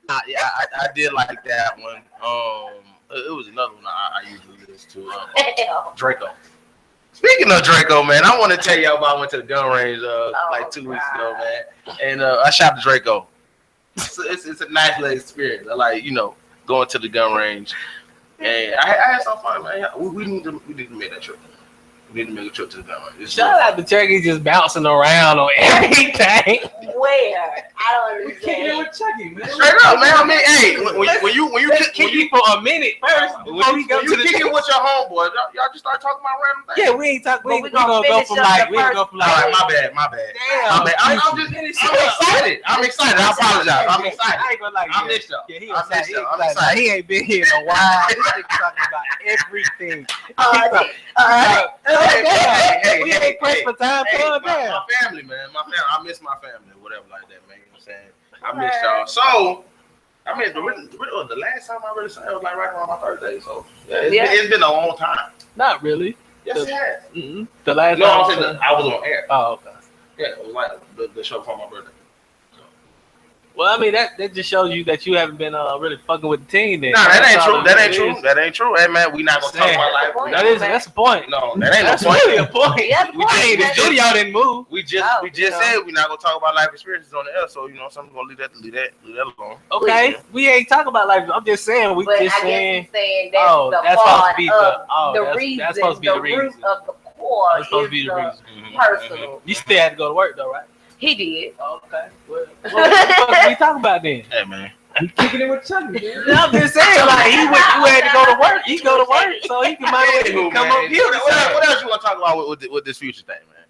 man. Yeah, I did like that one. It was another one I usually listen to. Draco. Speaking of Draco, man, I want to tell y'all about I went to the gun range like 2 weeks ago, man, and I shot the Draco. It's a nice little experience. I like, going to the gun range. And I had some fun, man. We need to make that trip. We need to make a trip to the gun range. Shout out to Chucky just bouncing around on everything. Where? I don't understand. Kicking it with Chucky, man. Straight up, man. I mean, hey, when you kick it for a minute first, when you kick it with your homeboys, y'all just start talking about random things. Yeah, we ain't talking. We gonna go from like. All right, my bad. Damn. I'm excited. I'm excited. I apologize. I'm excited. I ain't gonna lie. I missed y'all. Yeah, I'm excited. He ain't been here in a while. This nigga talking about everything. Hey, we ain't pressed for time. My family, man. I miss my family, whatever like that, man. You know what I'm saying? I miss y'all. So, I mean, the last time I really saw it was like right around my birthday. So, it's been a long time. Not really. Yes, it has. Mm-hmm. The last time I was on air. Oh, okay. Yeah, it was like the show for my birthday. Well, I mean, that just shows you that you haven't been really fucking with the team then. Nah, that ain't true. Hey, man, we not going to talk about life. That's the point. No, that ain't that's no point. Really a point. The studio didn't move. We just said we're not going to talk about life experiences on the air, so, something's going to leave that alone. Okay, we ain't talking about life. I'm just saying, that's supposed to be the reason. That's supposed to be the reason. Of the core that's supposed to be the reason. Personal. You still had to go to work, though, right? He did. Okay. What the fuck are we talking about then? Hey, man. You kicking it with Chucky, man. I'm just saying, like, you had to go to work. He go to work, so he can might as well come up here. What else you want to talk about with this Future thing, man?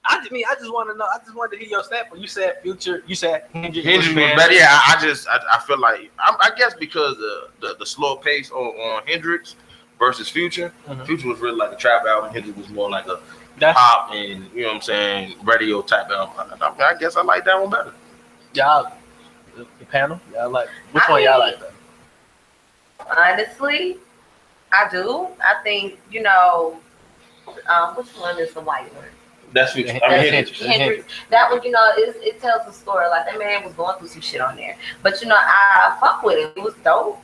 I just want to know. I just wanted to hear your snap. You said Future. You said Hendrix was better. Yeah, I feel like I guess because the slow pace on Hendrix versus Future. Mm-hmm. Future was really like a trap album. Hendrix was more like a pop and what I'm saying, radio type album. I guess I like that one better. Y'all, the panel, y'all like which one y'all like better? Honestly, I do. I think which one is the white one? That's Future. I mean, Hendrix. That one, it tells the story. Like, that man was going through some shit on there. But, I fuck with it. It was dope,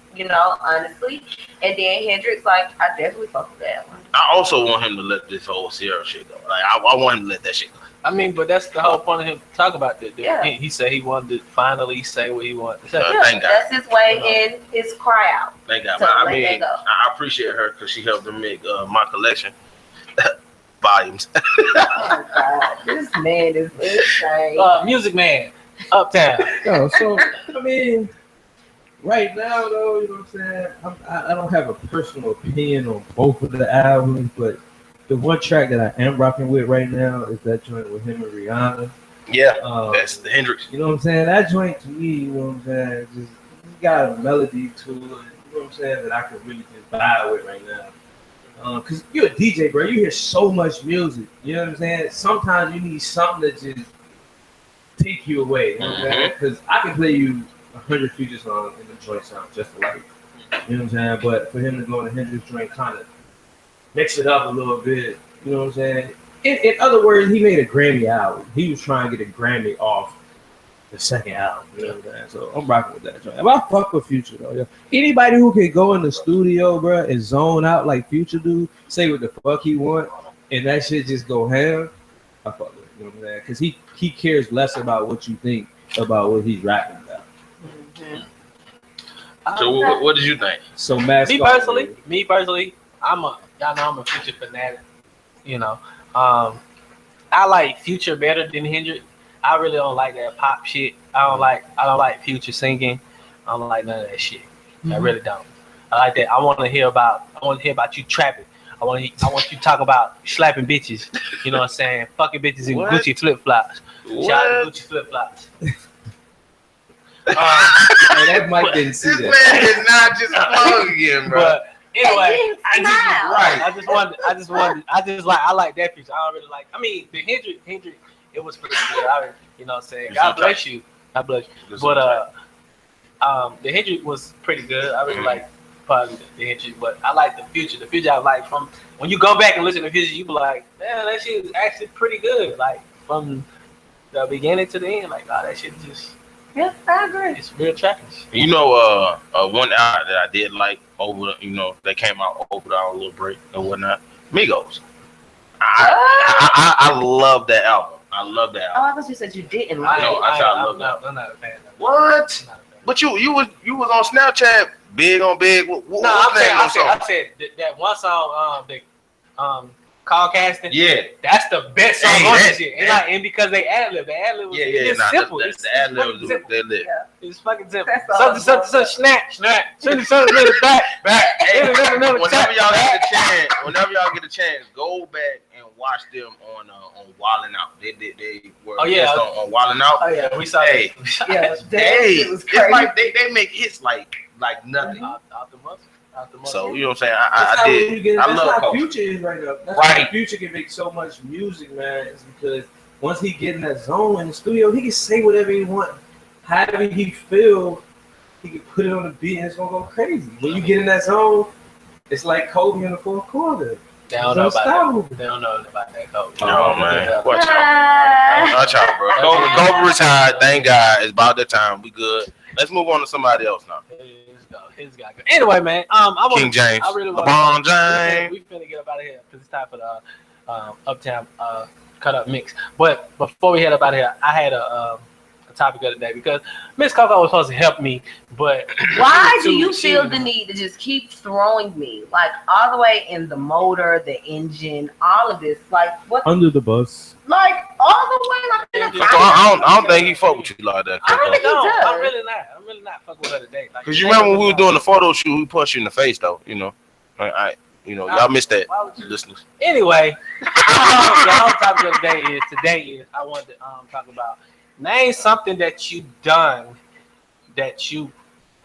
honestly. And then Hendrix, like, I definitely fuck with that one. I also want him to let this whole Sierra shit go. Like, I want him to let that shit go. I mean, but that's the whole point of him to talk about that. Yeah. He said he wanted to finally say what he wanted to say. Thank God. That's his way in his cry out. Thank God. So I mean, I appreciate her because she helped me make my collection. Volumes. Oh, God. This man is insane. Music Man, Uptown. No, so, I mean, right now, though, you know what I'm saying? I don't have a personal opinion on both of the albums, but the one track that I am rocking with right now is that joint with him and Rihanna. Yeah, that's the Hendrix. You know what I'm saying? That joint to me, you know what I'm saying, just got a melody to it, you know what I'm saying, that I can really just vibe with right now. Because you're a DJ, bro. You hear so much music. You know what I'm saying? Sometimes you need something to just take you away. You know what I'm saying? Because I can play you 100 Future songs and the joint sound just alike. You know what I'm saying? But for him to go to Hendrix joint, kind of mix it up a little bit. You know what I'm saying? In other words, he made a Grammy album. He was trying to get a Grammy off the second album. You know what I'm saying? So I'm rocking with that joint. I fuck with Future though. Yeah. Anybody who can go in the studio, bro, and zone out like Future do, say what the fuck he want, and that shit just go ham, I fuck with it. You know what I'm saying? Because he cares less about what you think about what he's rapping about. So what did you think? So Me personally, I'm a Future fanatic. I like Future better than Hendrix. I really don't like that pop shit. I don't like Future singing. I don't like none of that shit. I really don't. I like that. I want to hear about you trapping. I want you to talk about slapping bitches. You know what I'm saying? Fucking bitches in Gucci flip flops. Shout out to Gucci flip flops. That Mike didn't see that. Man did not just plug again, bro. But anyway, I like that Future. I don't really like. I mean, the Hendrix. It was pretty good. You know what I'm saying? God bless you. But the Hendrix was pretty good. I really like probably the Hendrix, but I like the Future. The Future I like from when you go back and listen to Future, you be like, man, that shit is actually pretty good. Like from the beginning to the end, like, oh, that shit just. Yeah, I agree. It's real trackers. One album that I did like over, they came out over our little break and whatnot. Migos. I love that album. I love that album. Oh, I thought you said you didn't like it. I love that. I'm not a fan of it. What? But you was on Snapchat, big on big. I said that one song, Call Casting. Yeah, that's the best song on that shit. And because they ad-lib. The ad-lib was simple. The ad-lib was they live. It's fucking simple. Something, snap. Something, back. Whenever y'all get a chance, go back and watch them on Wildin' Out. They were on Wildin' Out. Oh yeah, we saw it. It's like they make hits like nothing. Out the muscle. So you know what I'm saying? I love how Future is right now. That's why Future can make so much music, man. It's because once he get in that zone in the studio, he can say whatever he want, however he feel. He can put it on the beat, and it's gonna go crazy. When you get in that zone, it's like Kobe in the fourth quarter. They don't know about that, Kobe. No, man. Watch out, bro. Kobe retired. Thank God. It's about that time. We good. Let's move on to somebody else now. Anyway, man, King James, I really want LeBron James. We finna get up out of here because it's time for the Uptown cut up mix. But before we head up out of here, I had a topic of the day because Miss Coco was supposed to help me, but why do you feel the need to just keep throwing me like all the way in the motor, the engine, all of this, like what under the bus, like all the way like in the I don't think he fuck with you like that. I don't think he does. I'm really not fucking with her today. Like, cause you remember when we were doing the photo shoot, we punched you in the face though. Y'all missed that, listeners. Anyway, the whole topic of the day is I wanted to talk about. Name something that you done that you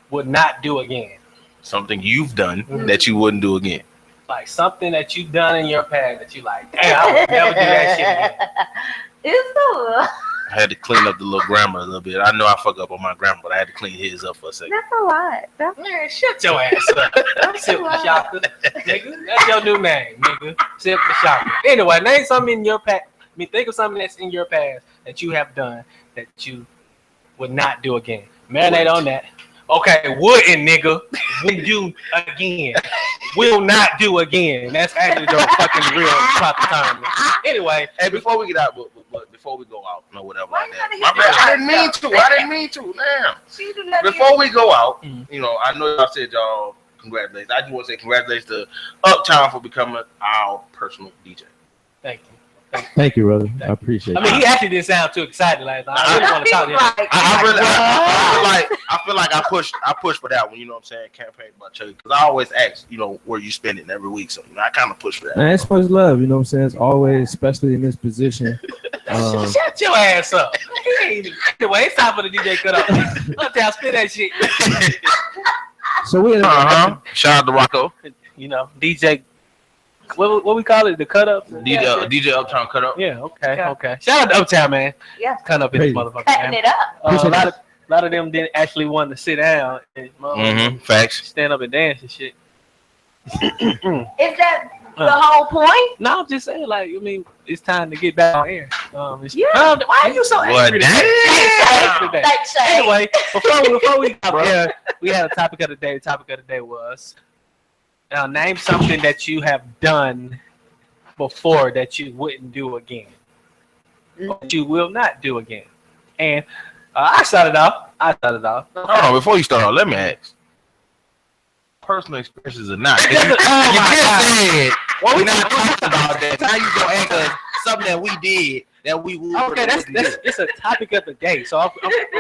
would not do again. Something you've done that you wouldn't do again. Like something that you've done in your past that you like, damn, I would never do that shit again. It's cool. I had to clean up the little grammar a little bit. I know I fuck up on my grammar, but I had to clean his up for a second. That's a lot. Man, shut your ass up. Sip the shocker, nigga. That's your new name, nigga. Sip the shocker. Anyway, name something in your past. mean, think of something that's in your past that you have done that you would not do again. Marinate on that. Okay, wouldn't, nigga. Wouldn't do again. Will not do again. That's actually the fucking real proper term. Anyway, hey, before we get out, before we go out, no, whatever like that. My bad. I didn't mean to. Damn. Before we go out, you know, I know y'all said y'all congratulations. I just want to say congratulations to Uptown for becoming our personal DJ. Thank you. Thank you, brother. I appreciate it. I mean, he actually didn't sound too excited. Like, I really want to talk to him. I feel like I pushed for that one. You know what I'm saying? Campaign by Chucky, because I always ask, you know, where you spend it every week. So, you know, I kind of push for that. Man, it's much love. You know what I'm saying? It's always, especially in this position. Shut your ass up. Anyway, it's time for the DJ cut up. Uptown, spit that shit. So we shout out to Rocco. You know, DJ. What we call it? The cut up? DJ Uptown cut up. Yeah, okay. Shout out to Uptown, man. Yeah. Cut up in this motherfucker. Cutting it up. A lot of them didn't actually want to sit down and facts. Stand up and dance and shit. Is that the whole point? No, I'm just saying, like, I mean, it's time to get back on air. Why are you so angry today? Anyway, before we got here, we had a topic of the day. The topic of the day was name something that you have done before that you wouldn't do again. That you will not do again. And I started off. Hold on, before you start off, let me ask. Personal experiences or not? You just said we're not talking about that. Now you go ask us something that we did that we would. Okay, that's it's a topic of the day. So of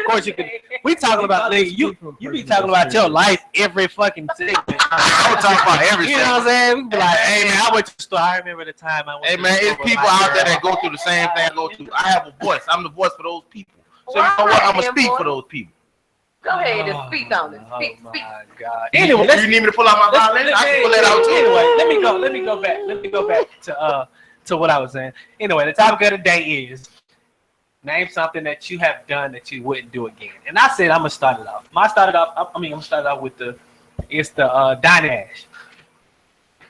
course you can. We talking about you be talking about your life every fucking segment. I'm talking about everything. You know what I'm saying? We be like, hey man, I went to the store. I remember the time I went. Hey man, it's people out there that go through the same thing I go through. I have a voice. I'm the voice for those people. So you know what? I'm gonna speak for those people. Go ahead and speak on it. Speak. God. Anyway, you need me to pull out my violin? I can pull that out too. Anyway, let me go back to what I was saying. Anyway, the topic of the day is name something that you have done that you wouldn't do again. And I said I'm gonna start it off. I'm gonna start it off with the Dynash.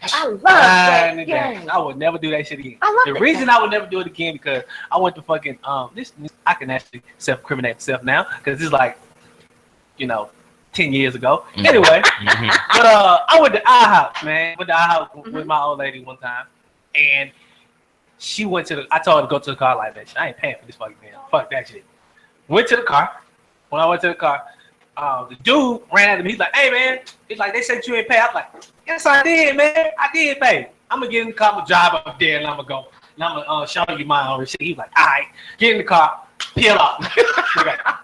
I love that game. I would never do that shit again. The reason I would never do it again because I went to fucking this I can actually self-incriminate myself now because it's like 10 years ago. Anyway, but I went to IHOP, man. Went to IHOP with my old lady one time, and she went to I told her to go to the car like that. I ain't paying for this fucking thing. Fuck that shit. Went to the car. When I went to the car, the dude ran at me. He's like, "Hey man," he's like, "They said you ain't pay." I was like, "Yes, I did, man. I did pay. I'm gonna get in the car, I'm gonna drive up there, and I'm gonna go, and I'm gonna show you my own receipt." He's like, "All right, get in the car, peel off."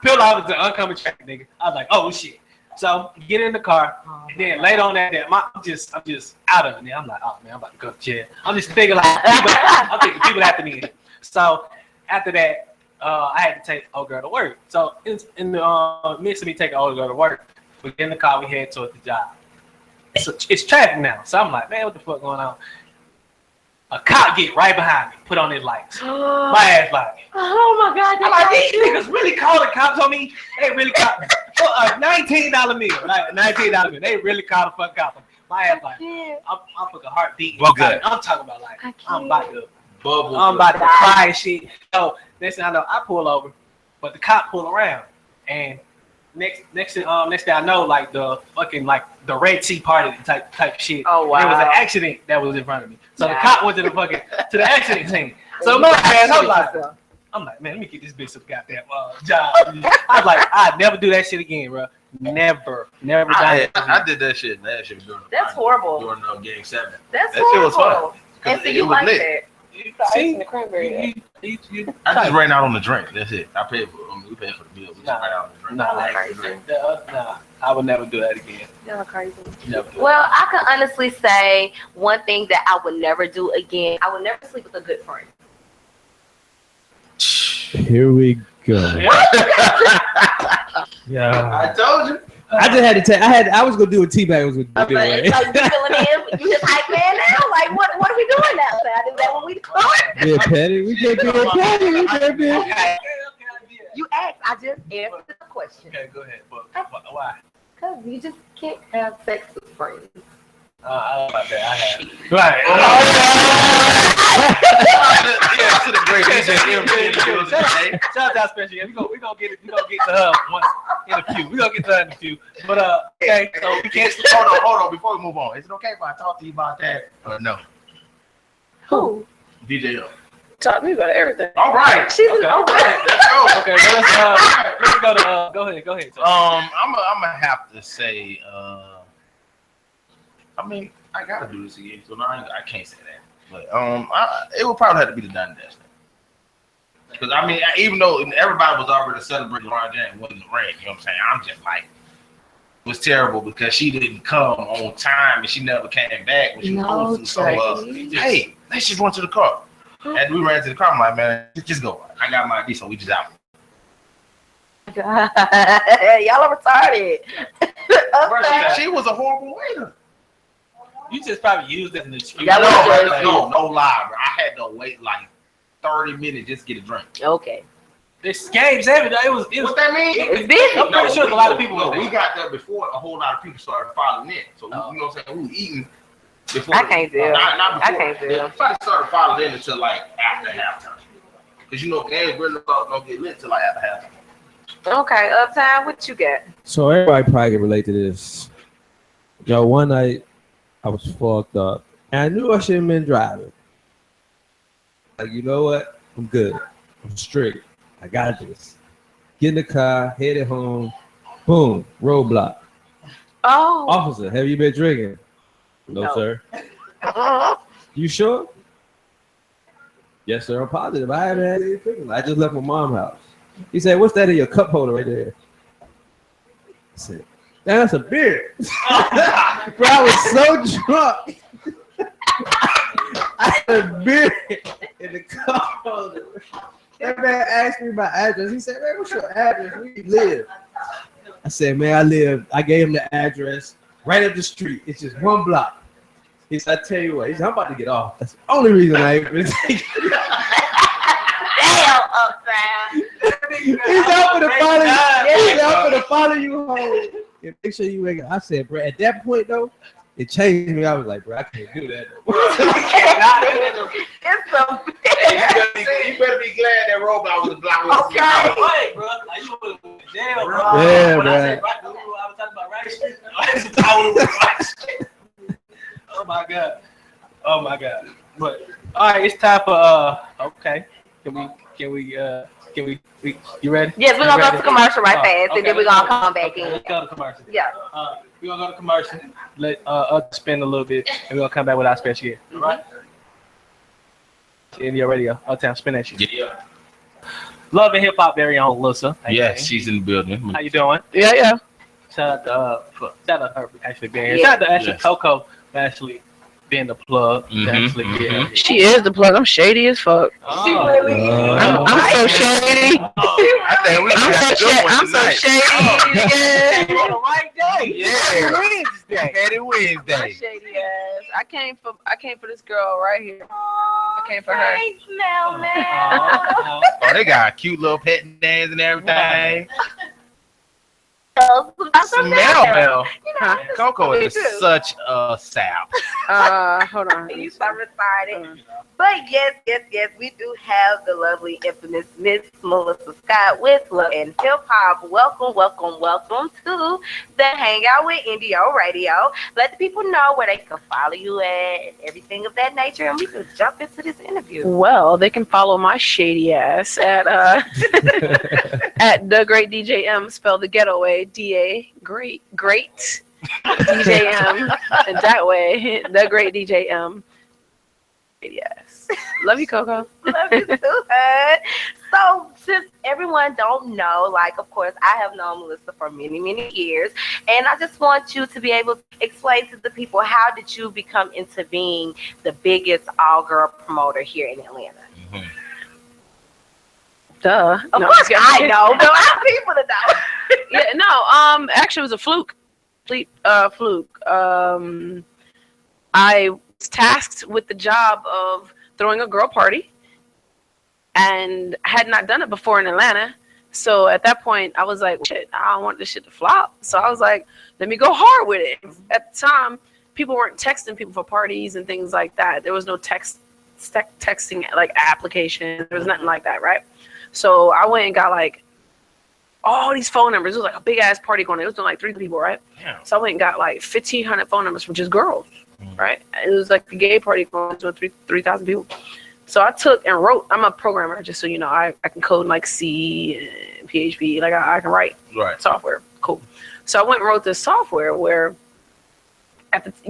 Peel off is the oncoming traffic, nigga. I was like, "Oh shit." So get in the car, and then later on that day, I'm just out of it. Man. I'm like, "Oh man, I'm about to go to jail." I'm just thinking like, I'm thinking people after me. So after that, I had to take old girl to work. So in the midst of me taking old girl to work, we get in the car, we head towards the job. So it's traffic now. So I'm like, man, what the fuck going on? A cop get right behind me, put on his lights. My ass like, oh my God. I'm like, these niggas really called the cops on me. They really called me. A $19 meal. Like $19 meal. They really called the fuck cops on me. My ass like, I'm fucking heartbeat. Well, good. I'm talking about like, I'm about to cry and shit. So next thing I know, I pull over, but the cop pull around. And next thing I know, like the fucking the Red Sea party type shit. Oh wow! There was an accident that was in front of me, so the cop went to the accident scene. So my ass, I'm like, man, let me get this bitch some goddamn job. I was like, I'd never do that shit again, bro. Never. I did that shit. That's horrible. During Game 7. That shit was fun. And so you like that? See, the cranberry. I just ran out on the drink. That's it. I paid for it. We paid for the bill. We just ran out on the drink. Nah, I would never do that again. You're crazy. Never. Well, I can honestly say one thing that I would never do again. I would never sleep with a good friend. Here we go. Yeah. I told you. I just had to tell. I was gonna do a teabag. Was with So you feeling in? You just hype man now? Like what are we doing now? Is that what we doing? Yeah, petty. We can't be a petty. We can't be. Okay. You asked. I just answered the question. Okay, go ahead. But why? Because you just can't have sex with friends. I don't know about that. I have. to the great DJ. Shout out special. Yeah, we gonna get it. We gonna get to her once in a few. We gonna get to her in a few. But okay, so we can't. Hold on. Before we move on, is it okay if I talk to you about that? No. Who? DJ. Talk to me about everything. All right. She's okay. all right. Let's go. Okay, so let's go to go ahead. I'm gonna have to say I mean, I gotta do this again, so now I can't say that. But it would probably have to be the Dun Dash thing. Because I mean, even though everybody was already celebrating LeBron James winning the ring, you know what I'm saying? I'm just like, it was terrible because she didn't come on time and she never came back when she was supposed to. So hey, let's just run to the car. And we ran to the car. I'm like, man, just go. I got my ID, so we just out. God, y'all are retarded. Okay. She was a horrible waiter. You just probably used it in the excuse. No lie, bro. I had to wait like 30 minutes just to get a drink. Okay. This game's every day. It was. What that mean? It's busy. I'm pretty sure a lot of people. We got there before a whole lot of people started filing in. So you know what I'm saying? We were eating before. I can't do it. Not before. I can't do it. Nobody started filing in until like after halftime. Because you know games really don't get lit until like after halftime. Okay, Uptime, what you got? So everybody probably can relate to this. Yo, one night I was fucked up. And I knew I shouldn't have been driving. Like, you know what? I'm good. I'm straight. I got this. Get in the car, headed home. Boom. Roadblock. Oh. Officer, have you been drinking? No. Sir. You sure? Yes, sir. I'm positive. I haven't had any drinking. I just left my mom's house. He said, what's that in your cup holder right there? I said, that's a beer. Bro, I was so drunk. I had a beer in the cup holder. That man asked me my address. He said, man, what's your address? Where you live? I said, man, I gave him the address right up the street. It's just one block. He said, I tell you what, he said, I'm about to get off. That's the only reason I ain't been taking it. Damn, Uptime. He's out for the follow you. He's out for the follow you home. And make sure you wake up. I said, bro, at that point though, it changed me. I was like, bro, I can't do that. It's so You better be glad that robot was a block. okay. Bro. Like you was in jail, bro. Yeah, when bro. I was talking about Right Street. Oh my god. But all right, it's time for okay. Can we you ready? Yes, we're gonna go to commercial right fast, okay, and then we're gonna come back in. Let's go to commercial. Yeah. We're gonna go to commercial. Let us spin a little bit, and we're gonna come back with our special guest. All right. India Radio. Uptown spin that shit. Yeah. Love and hip hop, very own Melissa. Yes, she's in the building. How you doing? Yeah. Shout out to her actually being here. Shout out to Ashley Coco for actually being the plug. She is the plug. I'm shady as fuck. She really I'm so shady. I'm so shady. Yeah. On the right day. Yeah. Petty My Wednesday. shady ass. I came for this girl right here. I came for her. Thanks, Mel. Oh, they got a cute little pet dance and everything. Mel. Coco is such a sap. Hold on. You so retarded. But yes, we do have the lovely, infamous Miss Mellissa Scott with Love and Hip Hop. Welcome to the Hangout with Indio Radio. Let the people know where they can follow you at and everything of that nature, and we can jump into this interview. Well, they can follow my shady ass at at the Great DJ M, spell the ghetto way, DA great DJ M, and that way the Great DJ M. Yes. Love you, Coco. Love you too, hun. So, since everyone don't know, like, of course, I have known Melissa for many, many years, and I just want you to be able to explain to the people, how did you become into being the biggest all-girl promoter here in Atlanta? Mm-hmm. Duh. Of course, I know, but I have people to know. Actually, it was a fluke. Fluke. I was tasked with the job of throwing a girl party, and had not done it before in Atlanta. So at that point, I was like, shit, I don't want this shit to flop. So I was like, let me go hard with it. At the time, people weren't texting people for parties and things like that. There was no text texting like application. There was nothing like that, right? So I went and got like all these phone numbers. It was like a big ass party going on. It was doing like 3 people, right? Yeah. So I went and got like 1,500 phone numbers from just girls, right? It was like a gay party going on with 3,000 people. So I took and wrote. I'm a programmer, just so you know. I can code like C and PHP. Like I can write software. Cool. So I went and wrote this software where,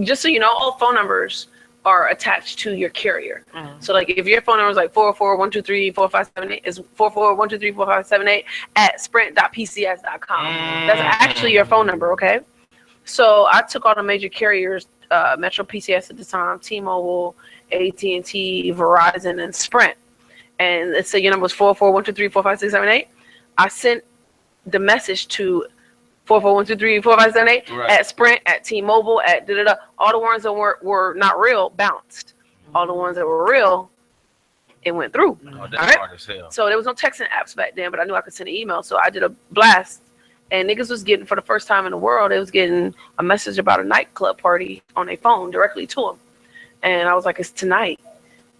just so you know, all phone numbers are attached to your carrier. So like if your phone number is like 441234578 is 441234578 at sprint.pcs.com. That's actually your phone number, okay? So I took all the major carriers, Metro PCS at the time, T-Mobile, AT&T, Verizon, and Sprint. And let's say your number was 441234567 I sent the message to 441234578 at Sprint, at T-Mobile, at da-da-da. All the ones that were not real bounced. All the ones that were real, it went through. Oh, that's hard as hell. So there was no texting apps back then, but I knew I could send an email. So I did a blast. And niggas was getting, for the first time in the world, they was getting a message about a nightclub party on their phone directly to them. And I was like, it's tonight.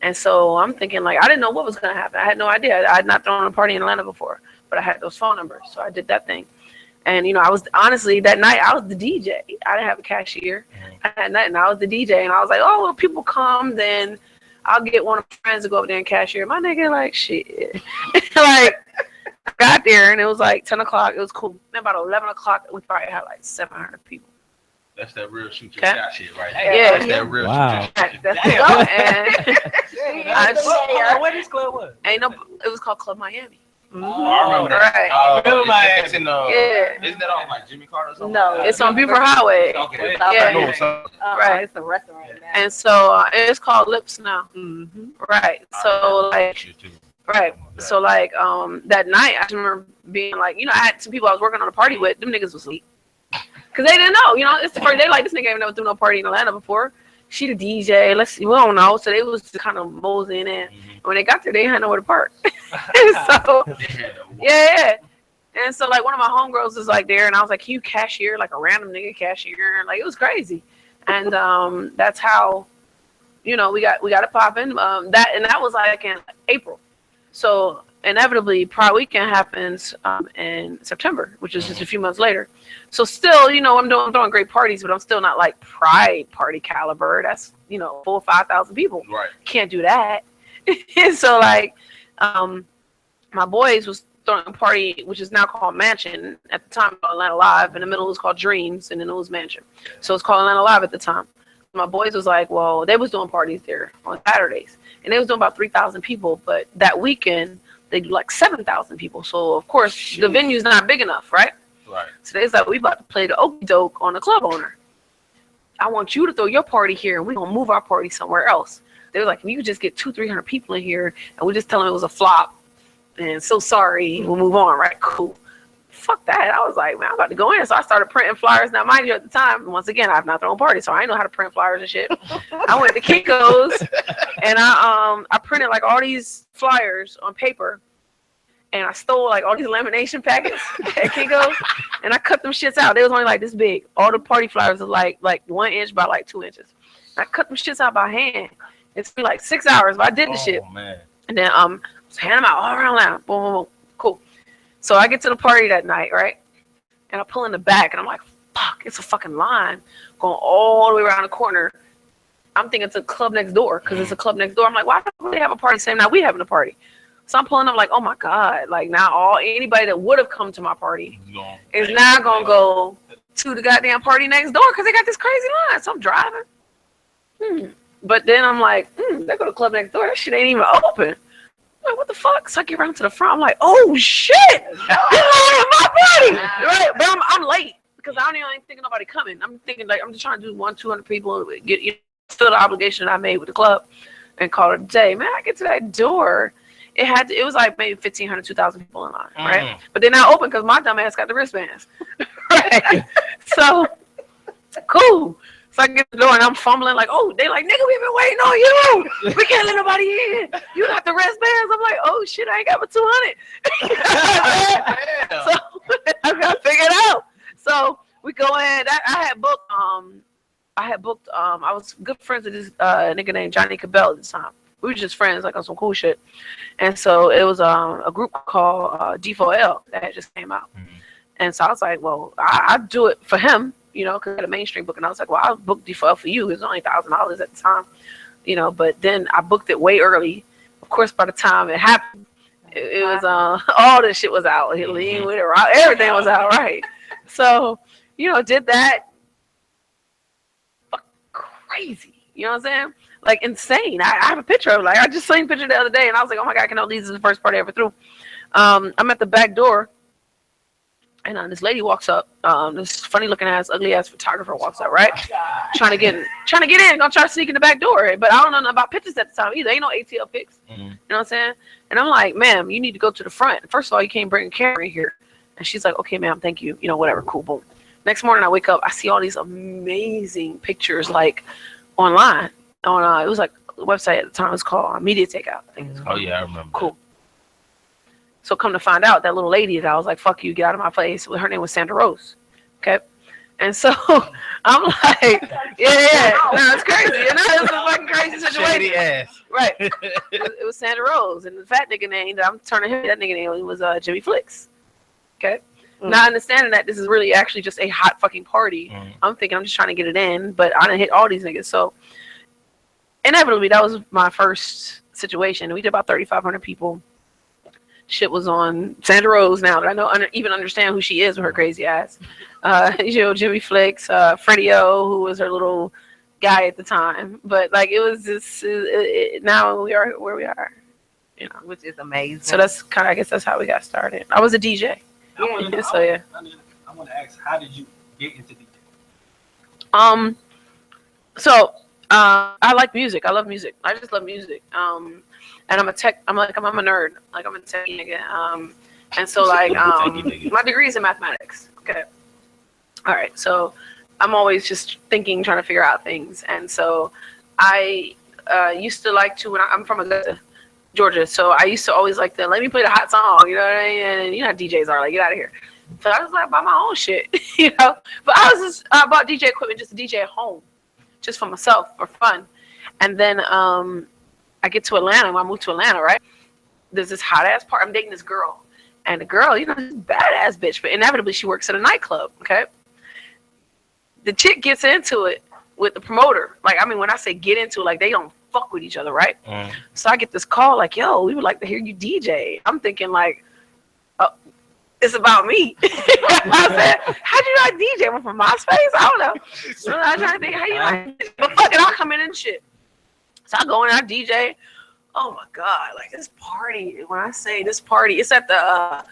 And so I'm thinking, like, I didn't know what was going to happen. I had no idea. I had not thrown a party in Atlanta before, but I had those phone numbers. So I did that thing. And, you know, I was, honestly, that night, I was the DJ. I didn't have a cashier. I had nothing. I was the DJ. And I was like, oh, well, people come, then I'll get one of my friends to go up there and cashier. My nigga, like, shit. Like, I got there, and it was like 10 o'clock. It was cool. Then about 11 o'clock, we probably had like 700 people. That's that real shoot your shot shit right there. Yeah. That's that real shoot your shot. That's the what this club was? Ain't no, it was called Club Miami. Oh, I remember that. Right. Remember Miami. Isn't that on like Jimmy Carter or something? No, it's on Beaver Highway. Okay. Yeah. Right. It's a restaurant now. And so it's called Lips now. Right. So like. Right. So like that night I just remember being like, you know, I had some people I was working on a party with, them niggas was asleep. Cause they didn't know, you know, it's the first day like this nigga ain't never threw no party in Atlanta before. She the DJ, we don't know. So they was just kind of moseying in. When they got there, they had nowhere to park. So yeah. And so like one of my homegirls was like there and I was like, can you cashier, like a random nigga cashier? Like it was crazy. And that's how, you know, we got it popping. That was like in April. So inevitably, Pride Weekend happens in September, which is just a few months later. So still, you know, I'm throwing great parties, but I'm still not like Pride party caliber. That's, you know, 4,000 or 5,000 people. Right. Can't do that. So like, my boys was throwing a party, which is now called Mansion. At the time, called Atlanta Live. In the middle, it was called Dreams, and then it was Mansion. So it's called Atlanta Live at the time. My boys was like, well, they was doing parties there on Saturdays. And they was doing about 3,000 people, but that weekend they do like 7,000 people. So of course the venue's not big enough, right? Right. So they was like, we about to play the okie doke on the club owner. I want you to throw your party here, and we gonna move our party somewhere else. They were like, if you just get 200-300 people in here, and we just tell them it was a flop, and so sorry, we'll move on, right? Cool. Fuck that. I was like, man, I'm about to go in. So I started printing flyers. Now, mind you, at the time, once again, I've not thrown parties, so I didn't know how to print flyers and shit. I went to Kinko's and I printed like all these flyers on paper, and I stole like all these lamination packets at Kinko's, and I cut them shits out. They was only like this big. All the party flyers are like 1 inch by like 2 inches. And I cut them shits out by hand. It's been like 6 hours, but I did the shit. Man. And then just hand them out all around now. Boom, boom, boom. Cool. So I get to the party that night, right? And I pull in the back, and I'm like, fuck, it's a fucking line going all the way around the corner. I'm thinking it's a club next door, because it's a club next door. I'm like, why don't they have a party the same night we having a party? So I'm pulling up like, oh my God. Like now anybody that would have come to my party is now going to go to the goddamn party next door because they got this crazy line. So I'm driving. But then I'm like, they go to the club next door. That shit ain't even open. I'm like, what the fuck? So I get around to the front. I'm like, oh shit. This is my party. Right? But I'm late because I don't even think nobody coming. I'm thinking like, I'm just trying to do 100-200 people, get, you know, fulfill the obligation that I made with the club and call it a day. Man, I get to that door. It was like maybe 1,500, 2,000 people in line, right? But they're not open because my dumb ass got the wristbands, right? So, cool. So I get the door and I'm fumbling like, oh, they like, nigga, we've been waiting on you. We can't let nobody in. You got the wristbands. I'm like, oh shit, I ain't got but 200. So I got to figure it out. So we go in. I had booked. I was good friends with this nigga named Johnny Cabell at the time. We were just friends, like on some cool shit. And so it was a group called D4L that had just came out. Mm-hmm. And so I was like, well, I'd do it for him, you know, because I had a mainstream book. And I was like, well, I'll book D4L for you. It was only $1,000 at the time, you know. But then I booked it way early. Of course, by the time it happened, it was all this shit was out. Lean with it, everything was out, right? So, you know, did that. Crazy, you know what I'm saying? Like insane. I have a picture of it. Like I just seen a picture the other day, and I was like, oh my god, I can this is the first party I ever threw. I'm at the back door, and this lady walks up. This funny looking ass, ugly ass photographer walks up, right? Trying to get in, gonna try to sneak in the back door. But I don't know nothing about pictures at the time either. Ain't no ATL pics. You know what I'm saying? And I'm like, ma'am, you need to go to the front. First of all, you can't bring a camera in here. And she's like, okay, ma'am, thank you. You know, whatever, cool, boom. Next morning, I wake up, I see all these amazing pictures, like, online. On it was like a website at the time. It was called Media Takeout, I think it's called. Oh, yeah, I remember. Cool. So come to find out, that little lady that I was like, fuck you, get out of my face. Her name was Sandra Rose. Okay? And so I'm like, yeah, no, it's crazy. You know, it's a fucking crazy situation. Shady ass. Right. It was Sandra Rose. And the fat nigga name that I'm turning him, that nigga name was Jimmy Flicks. Okay? Not understanding that this is really actually just a hot fucking party. I'm thinking I'm just trying to get it in, but I done hit all these niggas. So inevitably, that was my first situation. We did about 3,500 people. Shit was on Sandra Rose now that I know even understand who she is with her crazy ass. You know, Jimmy Flicks, Freddie O, who was her little guy at the time. But like it was just now we are where we are, you know, which is amazing. So that's kind of, I guess that's how we got started. I was a DJ. I want to ask, how did you get into DJ? I like music. I love music. I just love music. And I'm a nerd. Like I'm a tech nigga. And so like my degree is in mathematics. Okay. All right. So I'm always just thinking, trying to figure out things. And so I used to like to, when I'm from Augusta, Georgia, so I used to always like to let me play the hot song, you know what I mean? And you know how DJs are, like, get out of here. So I was like, buy my own shit, you know? But I bought DJ equipment just to DJ at home, just for myself, for fun. And then I get to Atlanta. When I moved to Atlanta, right? There's this hot ass part. I'm dating this girl. And the girl, you know, this badass bitch, but inevitably she works at a nightclub, okay? The chick gets into it with the promoter. Like, I mean, when I say get into it, like, they don't fuck with each other, right? So I get this call like, yo, we would like to hear you DJ. I'm thinking like, oh, it's about me. I said, how'd you not DJ? Went from MySpace? I don't know. So I'm trying to think, how you not? But fuck it, I'll come in and shit. So I go in and I DJ. Oh my God, like this party, when I say this party, it's at the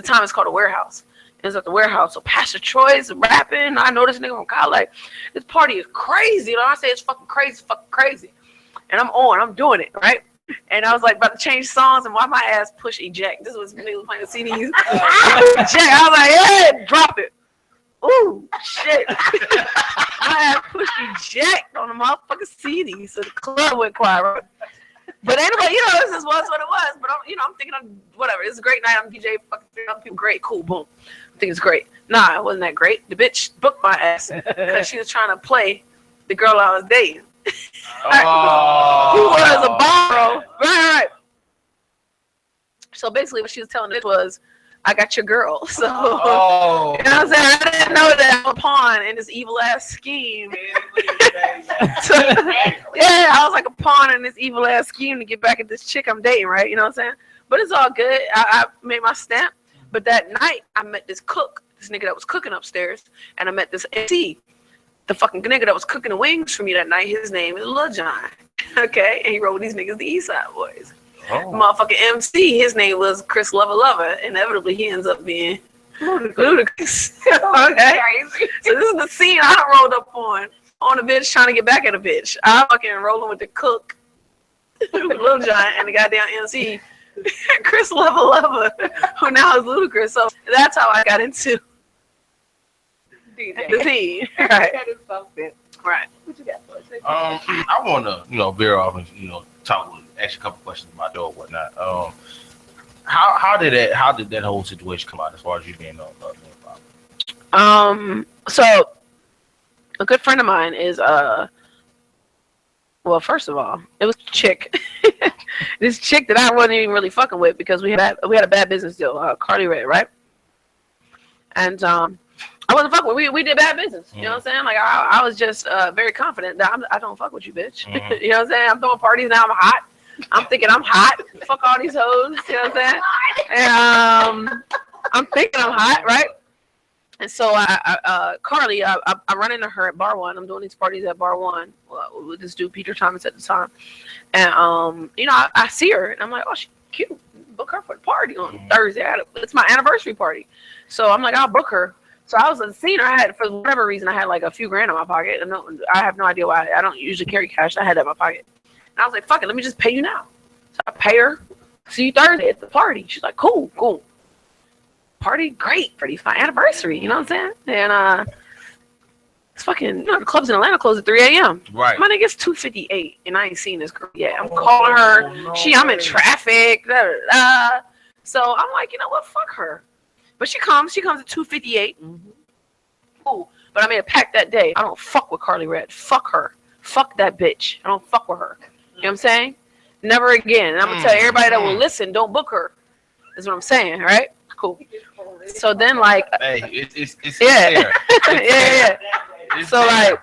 time it's called a Warehouse. It's at the Warehouse. So Pastor Troy's rapping. I know this nigga from college. Like, this party is crazy. You know, I say it's fucking crazy. And I'm doing it, right? And I was like about to change songs, and why my ass push eject? This was me playing the CDs. Eject. I was like, yeah, drop it. Ooh, shit. My ass pushed eject on the motherfucking CD, so the club went quiet, right? But anyway, you know, this was what it was. But I'm thinking, whatever. It's a great night. I'm DJ, fucking other people, great, cool, boom. I think it's great. Nah, it wasn't that great. The bitch booked my ass because she was trying to play the girl I was dating. Who was a borrow. Right. So basically what she was telling us was, I got your girl. So, you know what I'm saying? I didn't know that I'm a pawn in this evil ass scheme. So, yeah, I was like a pawn in this evil ass scheme to get back at this chick I'm dating, right? You know what I'm saying? But it's all good. I made my stamp. But that night, I met this cook, this nigga that was cooking upstairs, and I met this MC. The fucking nigga that was cooking the wings for me that night, his name is Lil John. Okay? And he wrote these niggas the East Side Boys. Motherfucking MC, his name was Chris Lover. Inevitably, he ends up being Ludacris. Okay? So this is the scene I done rolled up on a bitch trying to get back at a bitch. I fucking rolling with the cook, Lil John, and the goddamn MC, Chris Lover, who now is Ludacris. So that's how I got into the scene. Right. Right. What you got for us? I want to, veer off and, ask you a couple questions about that or whatnot. How did that whole situation come out as far as you being So a good friend of mine is well, first of all, it was a chick. this chick that I wasn't even really fucking with because we had a bad business deal, Carly Red, right? And I wasn't fucking with. We did bad business. You know what I'm saying? Like I was just very confident that I don't fuck with you, bitch. You know what I'm saying? I'm throwing parties now. I'm hot. I'm thinking I'm hot. Fuck all these hoes. You know what I'm saying? And I'm thinking I'm hot, right? And so Carly, I run into her at Bar One. I'm doing these parties at Bar One with this dude Peter Thomas at the time, and you know I see her and I'm like, oh, she's cute. Book her for the party on Thursday. It's my anniversary party, so I'm like, I'll book her. So I was seeing her. I had, for whatever reason, I had like a few grand in my pocket, and I have no idea why. I don't usually carry cash. I had that in my pocket, and I was like, fuck it, let me just pay you now. So I pay her. See you Thursday at the party. She's like, cool. Party, great. It's my anniversary, you know what I'm saying? And it's fucking, you know, the clubs in Atlanta close at 3 a.m. Right. My nigga's 2:58, and I ain't seen this girl yet. I'm calling her. I'm in traffic. So I'm like, you know what? Fuck her. But she comes at 2:58. Cool. But I made a pact that day. I don't fuck with Carly Red. Fuck her. Fuck that bitch. I don't fuck with her. You know what I'm saying? Never again. And I'm gonna tell everybody that will listen, don't book her. Is what I'm saying, right? Cool. So then, like, hey, it's yeah, fair. yeah. So like,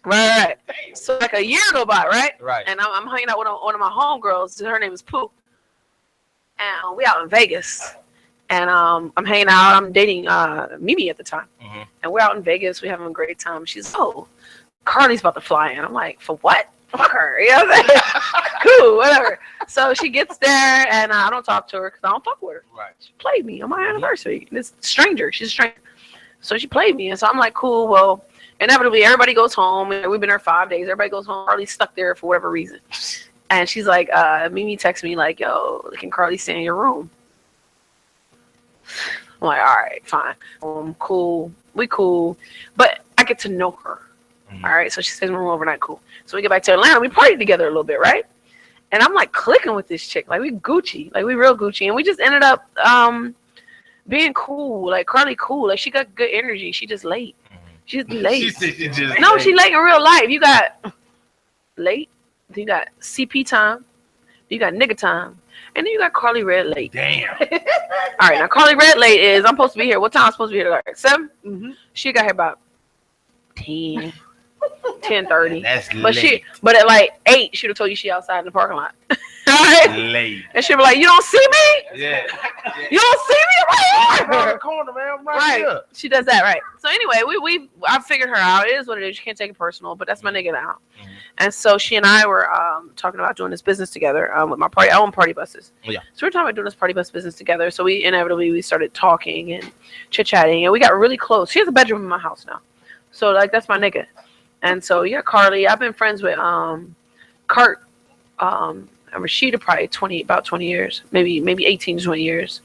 right. So like a year go by, right? Right. And I'm hanging out with one of my homegirls. Her name is Pooh, and we out in Vegas. And I'm hanging out. I'm dating Mimi at the time, and we're out in Vegas. We're having a great time. She's Carly's about to fly in. I'm like, for what? Fuck her. You know what I'm saying? Cool, whatever. So she gets there, and I don't talk to her because I don't fuck with her. Right. She played me on my anniversary. This stranger. She's a stranger. So she played me, and so I'm like, cool. Well, inevitably, everybody goes home. We've been there 5 days. Everybody goes home. Carly's stuck there for whatever reason. And she's like, Mimi texts me like, yo, can Carly stay in your room? I'm like, all right, fine. Cool. We cool. But I get to know her. All right, so she stays in my room overnight. Cool. So we get back to Atlanta. We partied together a little bit, right? And I'm like clicking with this chick. Like we Gucci. Like we real Gucci. And we just ended up being cool. Like Carly cool. Like she got good energy. She just late. She's late. No, she late in real life. You got late. You got CP time. You got nigga time. And then you got Carly Red late. Damn. All right, now Carly Red late is, I'm supposed to be here. What time am I supposed to be here? Like 7? She got here about 10. 10:30. That's but late. But at like 8, she'd have told you she outside in the parking lot. Right? Late. And she'd be like, you don't see me? Yeah. You don't see me right here? Around the corner, man. I'm right here. She does that, right? So anyway, I figured her out. It is what it is. You can't take it personal, but that's my nigga now. And so she and I were talking about doing this business together with my party. I own party buses. Yeah. So we're talking about doing this party bus business together. So we started talking and chit-chatting, and we got really close. She has a bedroom in my house now. So like that's my nigga. And so yeah, Carly, I've been friends with Kurt and Rashida probably about 20 years, maybe 18 to 20 years.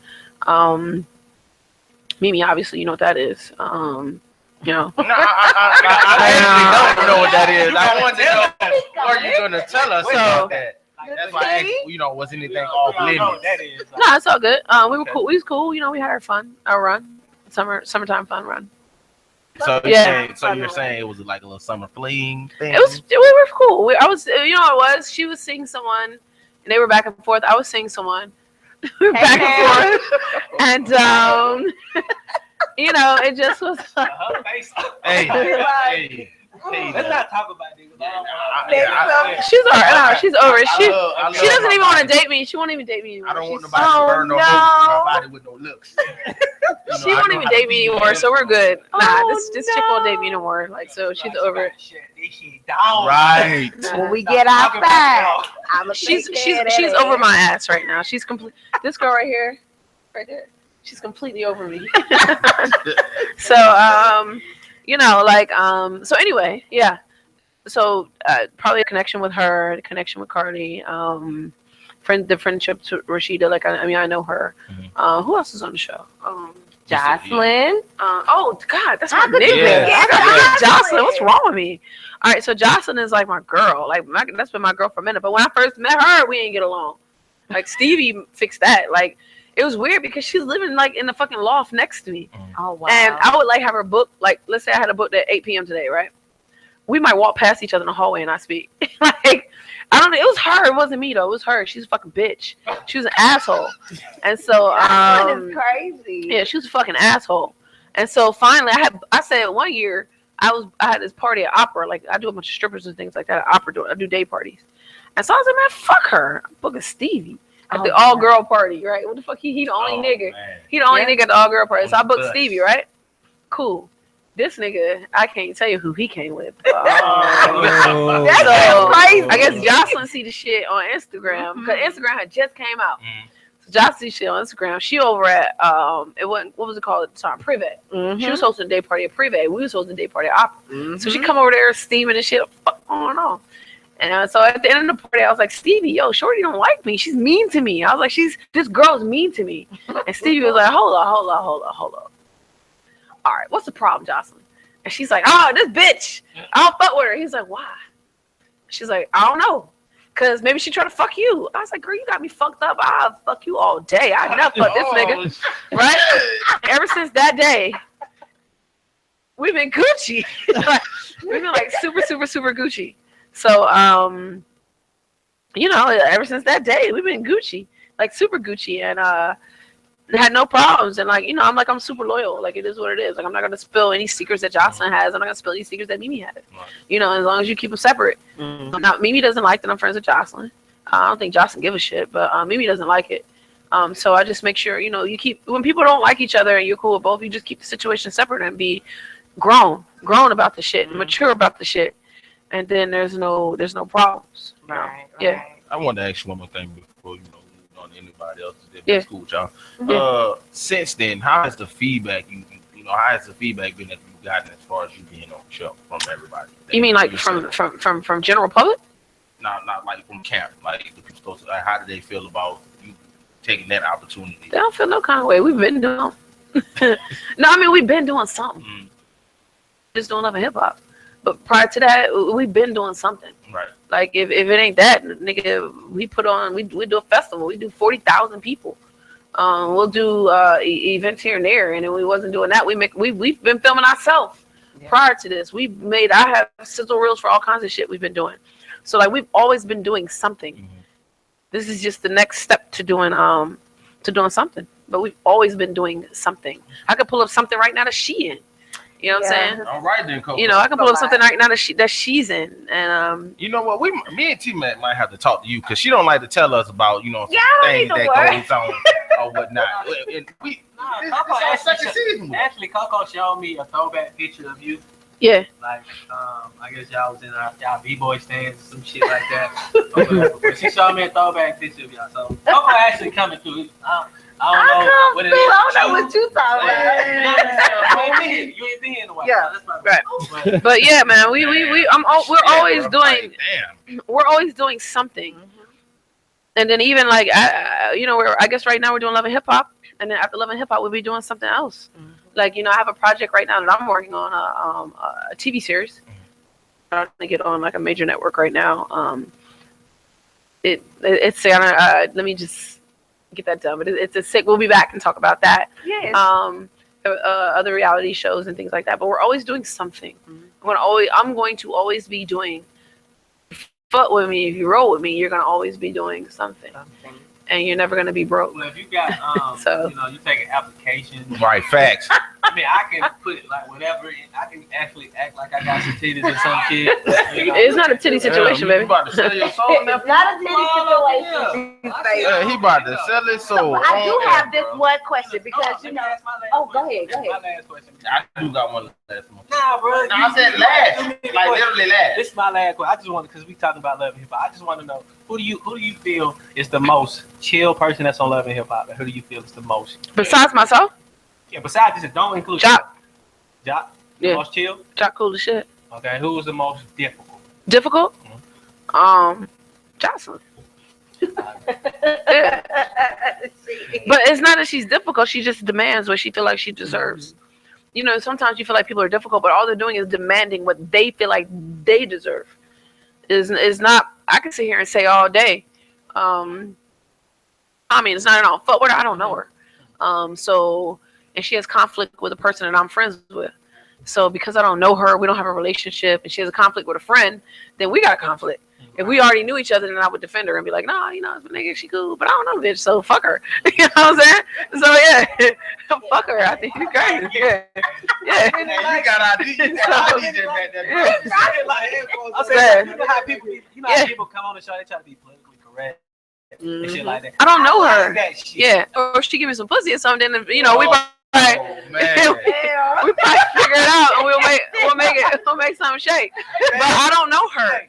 Mimi, obviously, you know what that is. You know. No, I don't know what that is. I want to know, are you going to tell us about that? That's why I asked, you know, was anything off limits? No, it's all good. We were cool. We was cool. You know, we had our run, summertime fun run. So you're saying it was like a little summer fling thing? We were cool. You know what it was? She was seeing someone, and they were back and forth. I was seeing someone. We were back and forth. And, you know, it just was. Hey. Let's not talk about this. She's alright. No, she's over it. She doesn't even want to date me. She won't even date me anymore. I don't want nobody to burn no holes in my body with no looks. She won't even date me anymore, so we're good. Nah, this chick won't date me anymore. Like, so she's over it. Right. When we get outside, she's over my ass right now. She's complete. This girl right here, right there. She's completely over me. So you know, like so anyway, yeah. So probably a connection with her, a connection with Carly, the friendship to Rashida. Like I know her. Who else is on the show? Jocelyn. Oh God, that's my nigga. Yeah. Jocelyn, what's wrong with me? All right, so Jocelyn is like my girl. Like that's been my girl for a minute. But when I first met her, we didn't get along. Like Stevie fixed that. Like it was weird because she's living like in the fucking loft next to me. Oh wow. And I would like have her book. Like let's say I had a book at 8 p.m. today, right? We might walk past each other in the hallway and I speak. Like I don't it was her. It wasn't me though. It was her. She's a fucking bitch. She was an asshole. And so That is crazy. yeah, she was a fucking asshole. And so finally, I said one year I had this party at Opera. Like I do a bunch of strippers and things like that at Opera. I do day parties. And so I was like, man, fuck her. I'm booking Stevie at the all girl party, right? What the fuck? He the only nigga. Man. He the only nigga at the all girl party. So I booked Stevie, right? Cool. This nigga, I can't tell you who he came with. That's so, crazy. I guess Jocelyn see the shit on Instagram because Instagram had just came out. So Jocelyn see shit on Instagram. She over at what was it called at the time? Privé. She was hosting a day party at Privé. We was hosting a day party at Opera. So she come over there steaming and shit. Fuck going on. And so at the end of the party, I was like, Stevie, yo, Shorty don't like me. She's mean to me. I was like, this girl's mean to me. And Stevie was like, hold on. All right, what's the problem, Jocelyn? And she's like, this bitch. I don't fuck with her. He's like, why? She's like, I don't know. Because maybe she trying to fuck you. I was like, girl, you got me fucked up. I'll fuck you all day. I never fuck this nigga. Right? Ever since that day, we've been Gucci. We've been like super, super, super Gucci. So, ever since that day, we've been Gucci. Like super Gucci. And had no problems. And I'm super loyal. Like it is what it is. Like I'm not gonna spill any secrets that Jocelyn has. I'm not gonna spill any secrets that Mimi has. Right. As long as you keep them separate. Now Mimi doesn't like that I'm friends with Jocelyn. I don't think Jocelyn give a shit, but Mimi doesn't like it. So I just make sure you keep when people don't like each other and you're cool with both, you just keep the situation separate and be grown about the shit, mature about the shit, and then there's no problems. Right. Yeah. I want to ask you one more thing before on anybody else that's cool with y'all. Since then, how has the feedback been that you've gotten as far as you being on the show from everybody? You mean like from general public? Not like from camp, like the people. How do they feel about you taking that opportunity? They don't feel no kind of way. We've been doing. No, I mean we've been doing something. Just doing Love and Hip Hop. But prior to that, we've been doing something. Right. Like if it ain't that, nigga, we do a festival. We do 40,000 people. We'll do events here and there, and then we wasn't doing that. We've been filming ourselves prior to this. I have sizzle reels for all kinds of shit we've been doing. So like we've always been doing something. This is just the next step to doing something. But we've always been doing something. I could pull up something right now that she in. You know what I'm saying? All right then, Coco. I can pull up something right now that she's in, and you know what? Me and T-Mac might have to talk to you because she don't like to tell us about things that goes on or whatnot. Actually, Coco showed me a throwback picture of you. Yeah. Like, I guess y'all was in y'all b-boy stands or some shit like that. But she showed me a throwback picture of y'all. So Coco actually coming through. I don't know what it is. I don't know what you talking about. You ain't been in a while. Yeah, right. But yeah, man, we're always doing something. And then even like I guess right now we're doing Love and Hip Hop, and then after Love and Hip Hop we'll be doing something else. Like I have a project right now that I'm working on a TV series. I'm trying to get on like a major network right now. It's let me just get that done, but it's a sick. We'll be back and talk about that. Yes. Other reality shows and things like that. But we're always doing something. I'm going to always be doing. Fuck with me, if you roll with me, you're gonna always be doing something. And you're never gonna be broke. Well, if you got, you take an application. Right, facts. I mean, I can put it like whatever. I can actually act like I got some titties or some shit. It's not a titty situation, baby. You about to sell your soul? It's not a titty situation. He about to sell his soul. So I do have this one question because go ahead. My last question. I do got one last one. Nah, bro. I said last. Like literally last. This is my last question. I just want because we talking about Love and Hip Hop. I just want to know who do you feel is the most chill person that's on Love and Hip Hop, and who do you feel is the most? Besides myself? Yeah, besides this, don't include Jock. Jock? Yeah. Most chill? Jock cool as shit. Okay, who was the most difficult? Difficult? Jocelyn. Yeah. But it's not that she's difficult, she just demands what she feel like she deserves. Sometimes you feel like people are difficult, but all they're doing is demanding what they feel like they deserve. Is not. I can sit here and say all day. It's not at all. Fuck with her. I don't know her. And she has conflict with a person that I'm friends with. So because I don't know her, we don't have a relationship, and she has a conflict with a friend, then we got a conflict. If we already knew each other, then I would defend her and be like, no, you know, nigga, she cool, but I don't know, bitch, so fuck her. You know what I'm saying? So yeah, fuck her. I think she's great. Yeah. You got ID. You got ID just back there. I'm saying, you know how people come on the show, they try to be politically correct. And shit like that. I don't know her. Yeah, or she give me some pussy or something, and you know, we probably figure it out, and we'll make something shake. But I don't know her.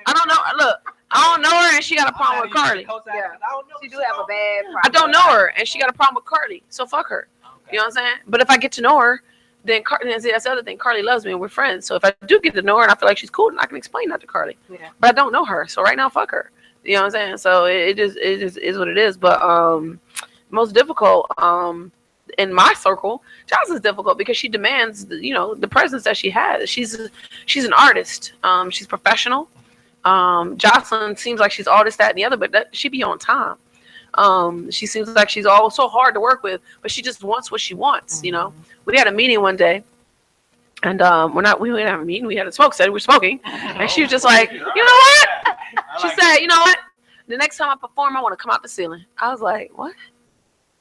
I don't know. Look, I don't know her, and she got a problem with Carly. Yeah, she do have a bad problem. I don't know her, and she got a problem with Carly. So fuck her. You know what I'm saying? But if I get to know her, then see, that's the other thing. Carly loves me, and we're friends. So if I do get to know her, and I feel like she's cool, then I can explain that to Carly. Yeah. But I don't know her, so right now, fuck her. You know what I'm saying? So it just is what it is. But most difficult in my circle, Jocelyn's difficult because she demands the presence that she has. She's an artist. She's professional. Jocelyn seems like she's all this, that, and the other, but she be on time. She seems like she's all so hard to work with, but she just wants what she wants. You know, we had a meeting one day. And we didn't have a meeting. We had a smoke set. We were smoking, and she was just like, you know what? She said, you know what? The next time I perform, I want to come out the ceiling. I was like, what?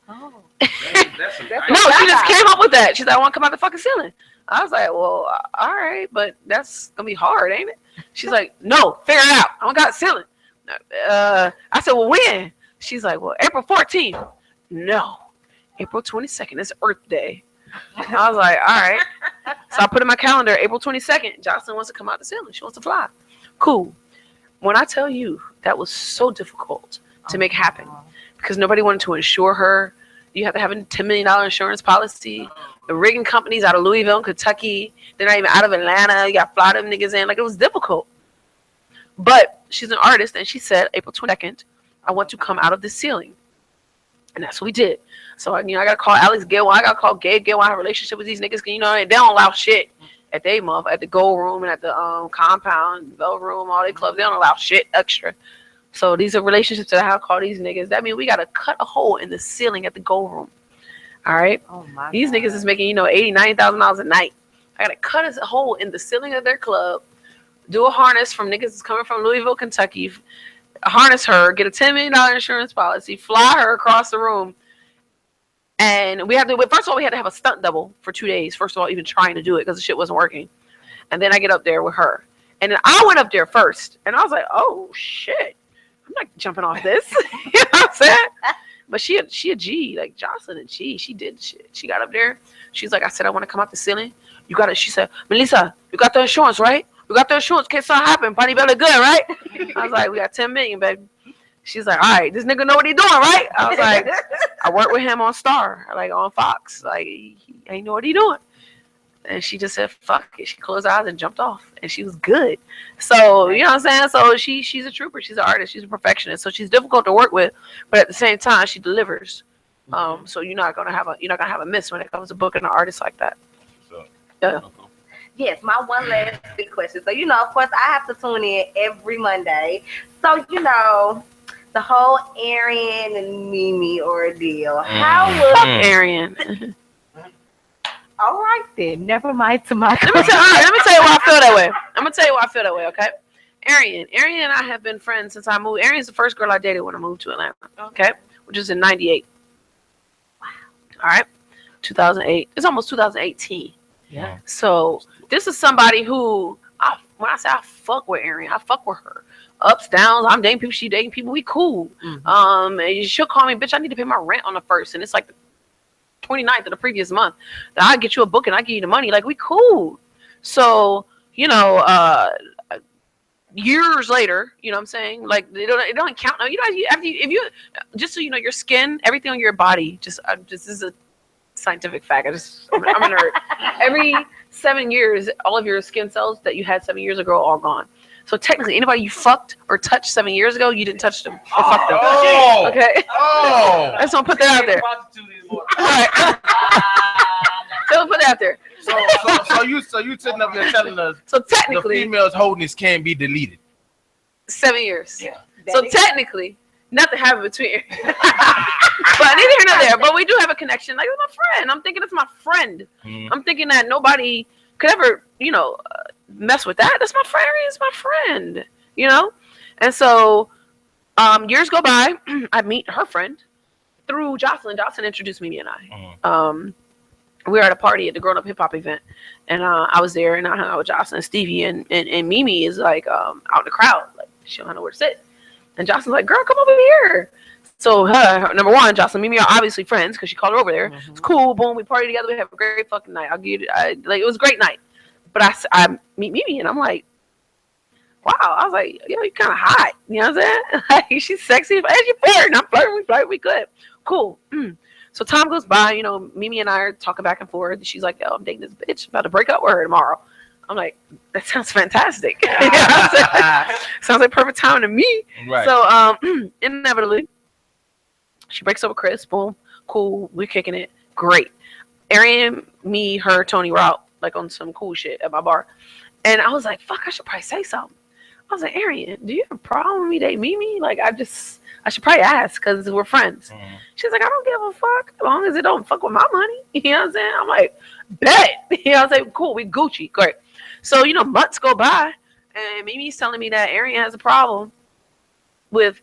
Oh. No, she just came up with that. She's like, I want to come out the fucking ceiling. I was like, well, all right, but that's gonna be hard, ain't it? She's like, no, figure it out. I want to go out the ceiling. I said, well, when? She's like, well, April 14th. No, April 22nd. It's Earth Day. I was like, all right. So I put in my calendar, April 22nd. Jocelyn wants to come out the ceiling. She wants to fly. Cool. When I tell you that was so difficult to make happen because nobody wanted to insure her. You have to have a $10 million insurance policy. The rigging companies out of Louisville, Kentucky. They're not even out of Atlanta. You got to fly them niggas in. Like, it was difficult. But she's an artist, and she said, April 22nd, I want to come out of the ceiling. And that's what we did. So, I got to call Alex Gill. I got to call Gabe Gill. I have a relationship with these niggas. They don't allow shit at at the Gold Room and at the Compound, Bell Room, all their clubs. They don't allow shit extra. So these are relationships that I have to call these niggas. That means we got to cut a hole in the ceiling at the Gold Room. All right? Oh my these God. Niggas is making, $80,000, $90,000 a night. I got to cut a hole in the ceiling of their club, do a harness from niggas that's coming from Louisville, Kentucky, harness her, get a $10 million insurance policy, fly her across the room. And we had to, first of all, we had to have a stunt double for 2 days. First of all, even trying to do it because the shit wasn't working. And then I get up there with her. And then I went up there first. And I was like, oh, shit. I'm not jumping off this. You know what I'm saying? But she a G. Like, Jocelyn a G. She did shit. She got up there. She's like, I said, I want to come out the ceiling. You got it. She said, Mellissa, you got the insurance, right? You got the insurance. Can't something happen. Bonnie Bella good, right? I was like, we got 10 million, baby. She's like, all right, this nigga know what he doing, right? I was like, I work with him on Star, like on Fox. Like, he ain't know what he doing. And she just said, fuck it. She closed her eyes and jumped off. And she was good. So, you know what I'm saying? So she's a trooper. She's an artist. She's a perfectionist. So she's difficult to work with. But at the same time, she delivers. So you're not gonna have a miss when it comes to booking an artist like that. So, yeah. Yes, my one last big question. So, of course, I have to tune in every Monday. So, the whole Arian and Mimi ordeal. How was Arian? All right then. Never mind to my. Let me tell you why I feel that way. I'm gonna tell you why I feel that way. Okay, Arian and I have been friends since I moved. Arian's the first girl I dated when I moved to Atlanta. Okay, which was in '98. Wow. All right, 2008. It's almost 2018. Yeah. So this is somebody who, when I say I fuck with Arian, I fuck with her. Ups, downs. I'm dating people. She dating people. We cool. Mm-hmm. And she'll call me, bitch. I need to pay my rent on the 1st, and it's like the 29th of the previous month. Then I get you a book and I give you the money. Like, we cool. So years later, you know what I'm saying? Like, it don't count. No, if you just so you know, your skin, everything on your body, just this is a scientific fact. I'm a nerd. Every 7 years, all of your skin cells that you had 7 years ago are all gone. So technically, anybody you fucked or touched 7 years ago, you didn't touch them or fuck them. Oh, okay. Oh, I just want to put that out there. All right. So put that out there. So you sitting up there telling us? So technically, the female's holdings can be deleted. 7 years. Yeah. So technically, nothing happened between. But neither here nor there. But we do have a connection. Like, it's my friend. I'm thinking it's my friend. I'm thinking that nobody could ever, mess with that. That's my friend. It's my friend. And so years go by. I meet her friend through Jocelyn. Jocelyn introduced Mimi and I. We were at a party at the Grown Up Hip Hop event, and I was there, and I hung out with Jocelyn and Stevie, and Mimi is like out in the crowd, like she don't know where to sit. And Jocelyn's like, "Girl, come over here." So number one, Jocelyn and Mimi are obviously friends because she called her over there. It's cool. Boom, we party together. We have a great fucking night. It was a great night. But I meet Mimi, and I'm like, wow. I was like, yo, you kind of hot. You know what I'm saying? Like, she's sexy. And she's flirting. I'm flirting. We flirt. We good. Cool. So time goes by. You know, Mimi and I are talking back and forth. She's like, yo, I'm dating this bitch. About to break up with her tomorrow. I'm like, that sounds fantastic. You know what I'm saying? Sounds like perfect time to me. Right. So inevitably, she breaks up with Chris. Boom. Cool. We're kicking it. Great. Arian, me, her, Tony were out like on some cool shit at my bar. And I was like, fuck, I should probably say something. I was like, Arian, do you have a problem with me dating Mimi? Like, I should probably ask because we're friends. She's like, I don't give a fuck as long as it don't fuck with my money. You know what I'm saying? I'm like, bet. You know what I'm saying? Cool, we Gucci. Great. So, you know, months go by and Mimi's telling me that Arian has a problem with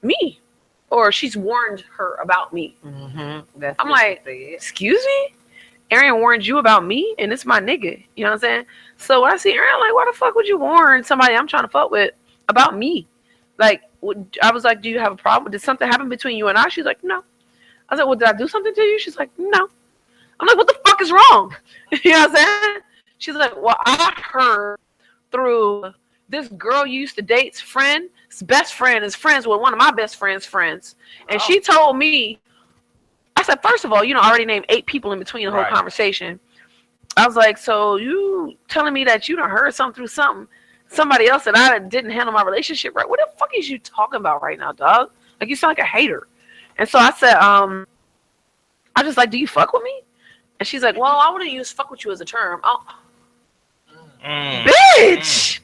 me. Or she's warned her about me. I'm like, excuse me? Arian warned you about me, and it's my nigga. You know what I'm saying? So when I see Arian, I'm like, why the fuck would you warn somebody I'm trying to fuck with about me? Like, I was like, do you have a problem? Did something happen between you and I? She's like, no. I was like, well, did I do something to you? She's like, no. I'm like, what the fuck is wrong? You know what I'm saying? She's like, well, I heard through this girl you used to date's friend, his best friend is friends with one of my best friend's friends. And she told me, I said, first of all, you know, I already named 8 people in between the whole conversation. I was like, so you telling me that you done heard something through somebody else that I didn't handle my relationship right? What the fuck is you talking about right now, dog? Like, you sound like a hater. And so I said, I just like, do you fuck with me? And she's like, well, I wouldn't use fuck with you as a term. Oh, bitch.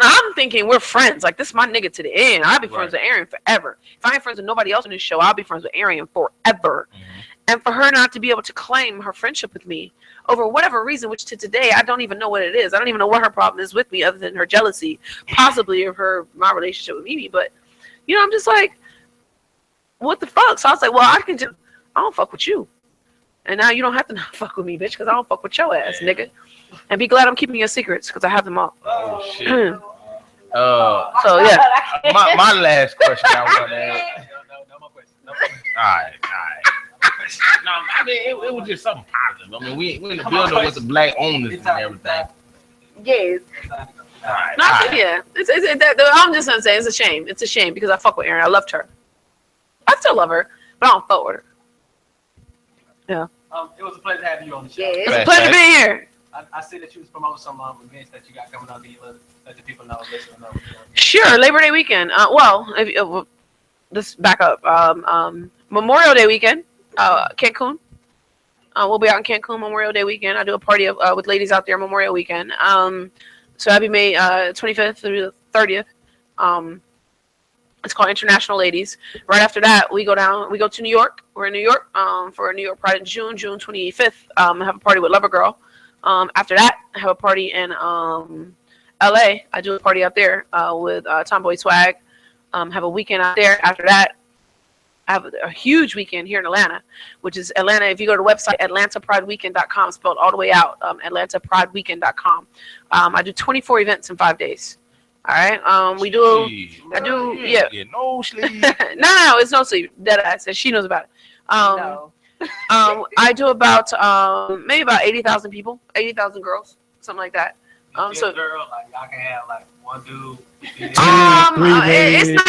I'm thinking we're friends. Like, this is my nigga to the end. I'll be friends with Arian forever. If I ain't friends with nobody else on this show, I'll be friends with Arian forever. And for her not to be able to claim her friendship with me over whatever reason, which to today, I don't even know what it is. I don't even know what her problem is with me other than her jealousy, possibly of my relationship with Mimi. But, you know, I'm just like, what the fuck? So I was like, well, I don't fuck with you. And now you don't have to not fuck with me, bitch, because I don't fuck with your ass, nigga. And be glad I'm keeping your secrets because I have them all. Oh, shit. So, yeah. My last question I want to ask. No more questions. All right. No, I mean, it was just something positive. I mean, we in the building with the black owners and everything. Yes. Right, no, yeah. I'm just going to say it's a shame. It's a shame because I fuck with Erin. I loved her. I still love her, but I don't fuck with her. Yeah. It was a pleasure having you on the show. It's a pleasure being here. I see that you was promoting some events that you got coming up. Let the people know, listen know. Sure, Labor Day weekend. Let's back up. Memorial Day weekend, Cancun. We'll be out in Cancun Memorial Day weekend. I do a party with ladies out there Memorial weekend. So that'll be May 25th through the 30th. It's called International Ladies. Right after that, we go to New York. We're in New York for a New York Pride in June 25th. I have a party with Lover Girl. After that, I have a party in LA. I do a party out there with Tomboy Swag. Have a weekend out there. After that, I have a huge weekend here in Atlanta, which is Atlanta. If you go to the website, atlantaprideweekend.com, spelled all the way out, atlantaprideweekend.com. I do 24 events in 5 days. All right. Yeah. No sleep. No, it's no sleep. Dead ass. And she knows about it. No. I do about maybe about 80,000 people, 80,000 girls, something like that. So girl, like y'all can have like one dude. It's not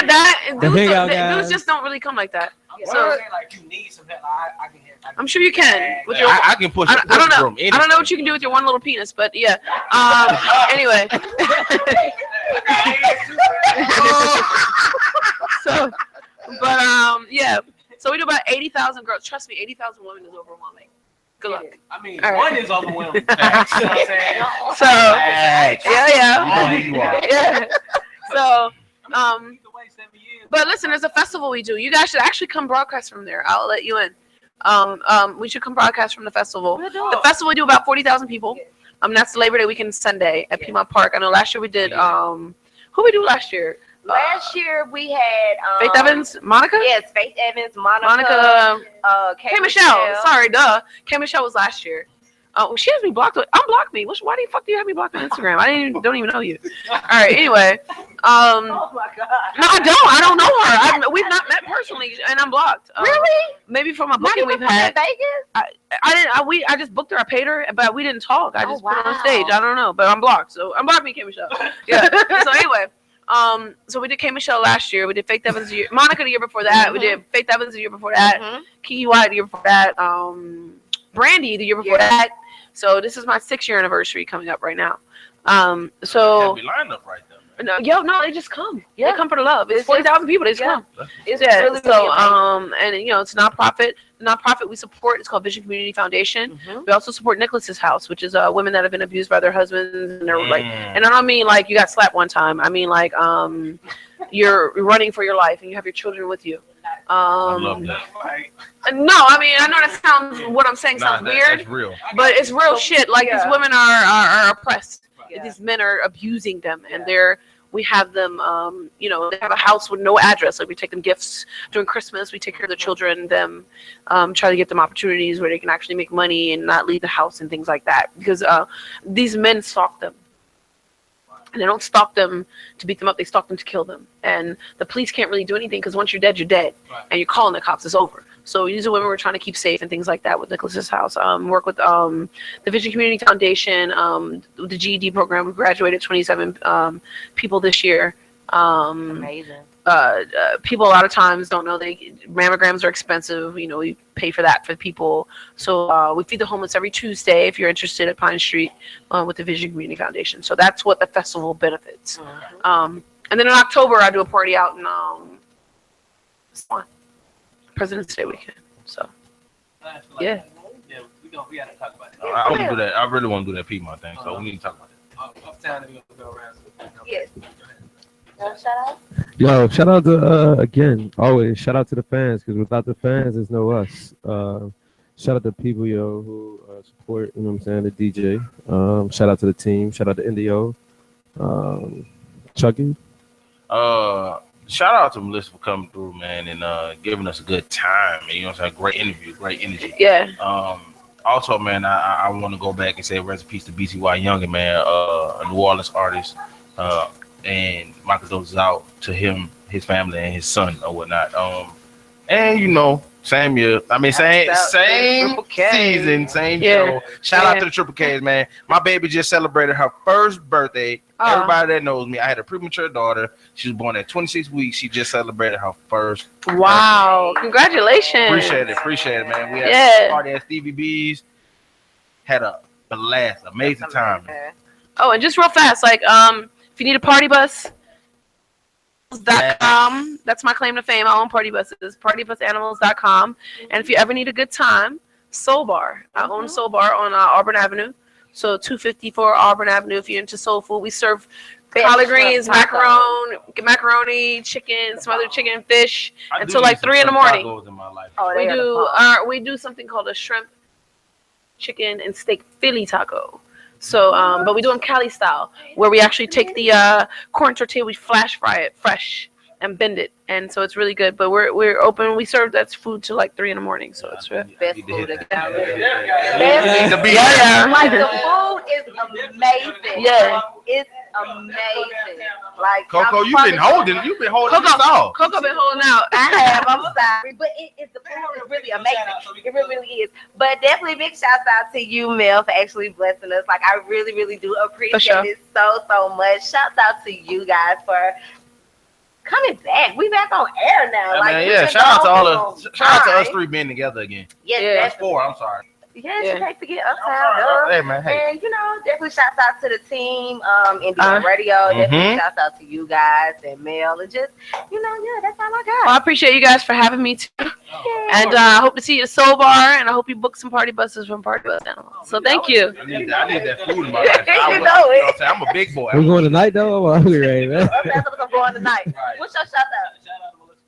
that. Dudes just don't really come like that. So like you need some help. I can help. I'm sure you can. With your, I can push. I don't know. I don't know what you can do with your one little penis, but yeah. Anyway. Yeah. So we do about 80,000 girls. Trust me, 80,000 women is overwhelming. Good luck. I mean, all one is overwhelming. You know what I'm saying? So yeah. So but listen, there's a festival we do. You guys should actually come broadcast from there. I'll let you in. We should come broadcast from the festival. The festival we do about 40,000 people. That's the Labor Day weekend Sunday at Piedmont Park. I know last year we did Who we do last year? Last year we had Faith Evans, Monica. Yes, Faith Evans, Monica. K. Michelle. Sorry, duh. K. Michelle was last year. She has me blocked. Unblock me. Why the fuck do you have me blocked on Instagram? Don't even know you. All right. Anyway. Oh my God. No, I don't know her. We've not met personally, and I'm blocked. Really? Maybe from a booking we've had. Vegas? I just booked her. I paid her, but we didn't talk. I just put her on wow. stage. I don't know, but I'm blocked. So unblock me, K. Michelle. Yeah. So anyway. So we did K. Michelle last year. We did Faith Evans the year. Monica the year before that. We did Faith Evans the year before that. Kiki White the year before that. Brandy the year before that. So this is my 6-year anniversary coming up right now. So Happy lineup right there. No, they just come. Yeah. They come for the love. It's 40,000 people. They just come. It's really, so really and it's a nonprofit. The nonprofit we support is called Vision Community Foundation. We also support Nicholas's House, which is women that have been abused by their husbands, and they're like, and I don't mean like you got slapped one time. I mean like you're running for your life and you have your children with you. I love that. No, I mean I know that sounds what I'm saying sounds weird, that's real. but it's real shit. Like these women are oppressed. These men are abusing them, and we have them, they have a house with no address. Like we take them gifts during Christmas. We take care of the children, try to get them opportunities where they can actually make money and not leave the house and things like that. Because these men stalk them. And they don't stalk them to beat them up. They stalk them to kill them. And the police can't really do anything because once you're dead, you're dead. Right. And you're calling the cops, it's over. So these are women we're trying to keep safe and things like that with Nicholas's House. Work with the Vision Community Foundation, the GED program. We graduated 27 people this year. amazing. People a lot of times don't know mammograms are expensive. We pay for that for people. So we feed the homeless every Tuesday if you're interested at Pine Street with the Vision Community Foundation. So that's what the festival benefits. And then in October, I do a party out in President's Day weekend. So yeah. We gotta talk about it. I want to do that. I really want to do that Piedmont thing. So we need to talk about it. Uptown, and we're gonna go around. Yes. Shout out. Yo, shout out to again, always shout out to the fans, because without the fans, there's no us. Shout out to people, who support, what I'm saying, the DJ. Shout out to the team. Shout out to Indio. Chucky. Shout out to Mellissa for coming through, man, and giving us a good time. And, what I'm saying? Great interview, great energy. Yeah. Also, man, I want to go back and say rest in peace to BCY Youngin, man, a New Orleans artist. And my condolences out to him, his family, and his son or whatnot. And same year. I mean, same season, same show. Shout out to the Triple K's, man. My baby just celebrated her first birthday. Everybody that knows me, I had a premature daughter. She was born at 26 weeks. She just celebrated her first. Wow! Birthday. Congratulations. Appreciate it, man. We had a party at Stevie B's. Had a blast, amazing time. Oh, and just real fast, if you need a party bus, .com. That's my claim to fame. I own party buses. Partybusanimals.com. And if you ever need a good time, Soul Bar. I own Soul Bar on Auburn Avenue. So 254 Auburn Avenue. If you're into soul food, we serve collard greens, macaroni, chicken, smothered chicken, fish until 3 in the morning. We do something called a shrimp, chicken, and steak Philly taco. So, but we do them Cali style, where we actually take the corn tortilla, we flash fry it fresh and bend it, and so it's really good. But we're open. We serve that food till 3 in the morning, so it's best food. Like the food is amazing. Yeah, it's amazing. Like Coco, you've been holding this off. Coco been holding out. I have. I'm sorry, but the food is really amazing. It really is. But definitely big shouts out to you, Mel, for actually blessing us. I really, really do appreciate it so much. Shouts out to you guys for coming back. We back on air now. Shout out to us three being together again. Yes, that's 4. I'm sorry. Yes, you can't forget Uptown. Hey, man. Hey. And definitely shouts out to the team, Indian Radio. Definitely shouts out to you guys and Mel, and just that's all I got. Well, I appreciate you guys for having me too. And I hope to see you at Soul Bar, and I hope you book some party buses from Party Bus Animals. So thank you. I need that food in my life. I'm a big boy. We're going tonight though. I'm hungry, right, man. I'm going tonight. Right. What's your shout out? Shout out to Mellissa.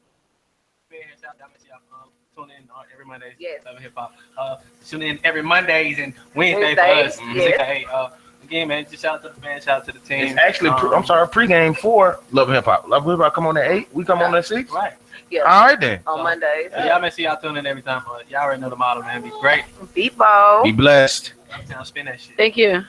Tune in on every Monday. Yes. Hip Hop. Tune in every Mondays and Wednesdays for us. 6 to 8. again, man, just shout out to the fans, shout out to the team. It's actually, pregame for Love and Hip Hop. Love and Hip Hop come on at 8. We come on at 6. Right. Yeah. All right then. On Mondays. So y'all may see y'all tune in every time, but y'all already know the model, man. Be great. Beat ball. Be blessed. Spin that shit. Thank you.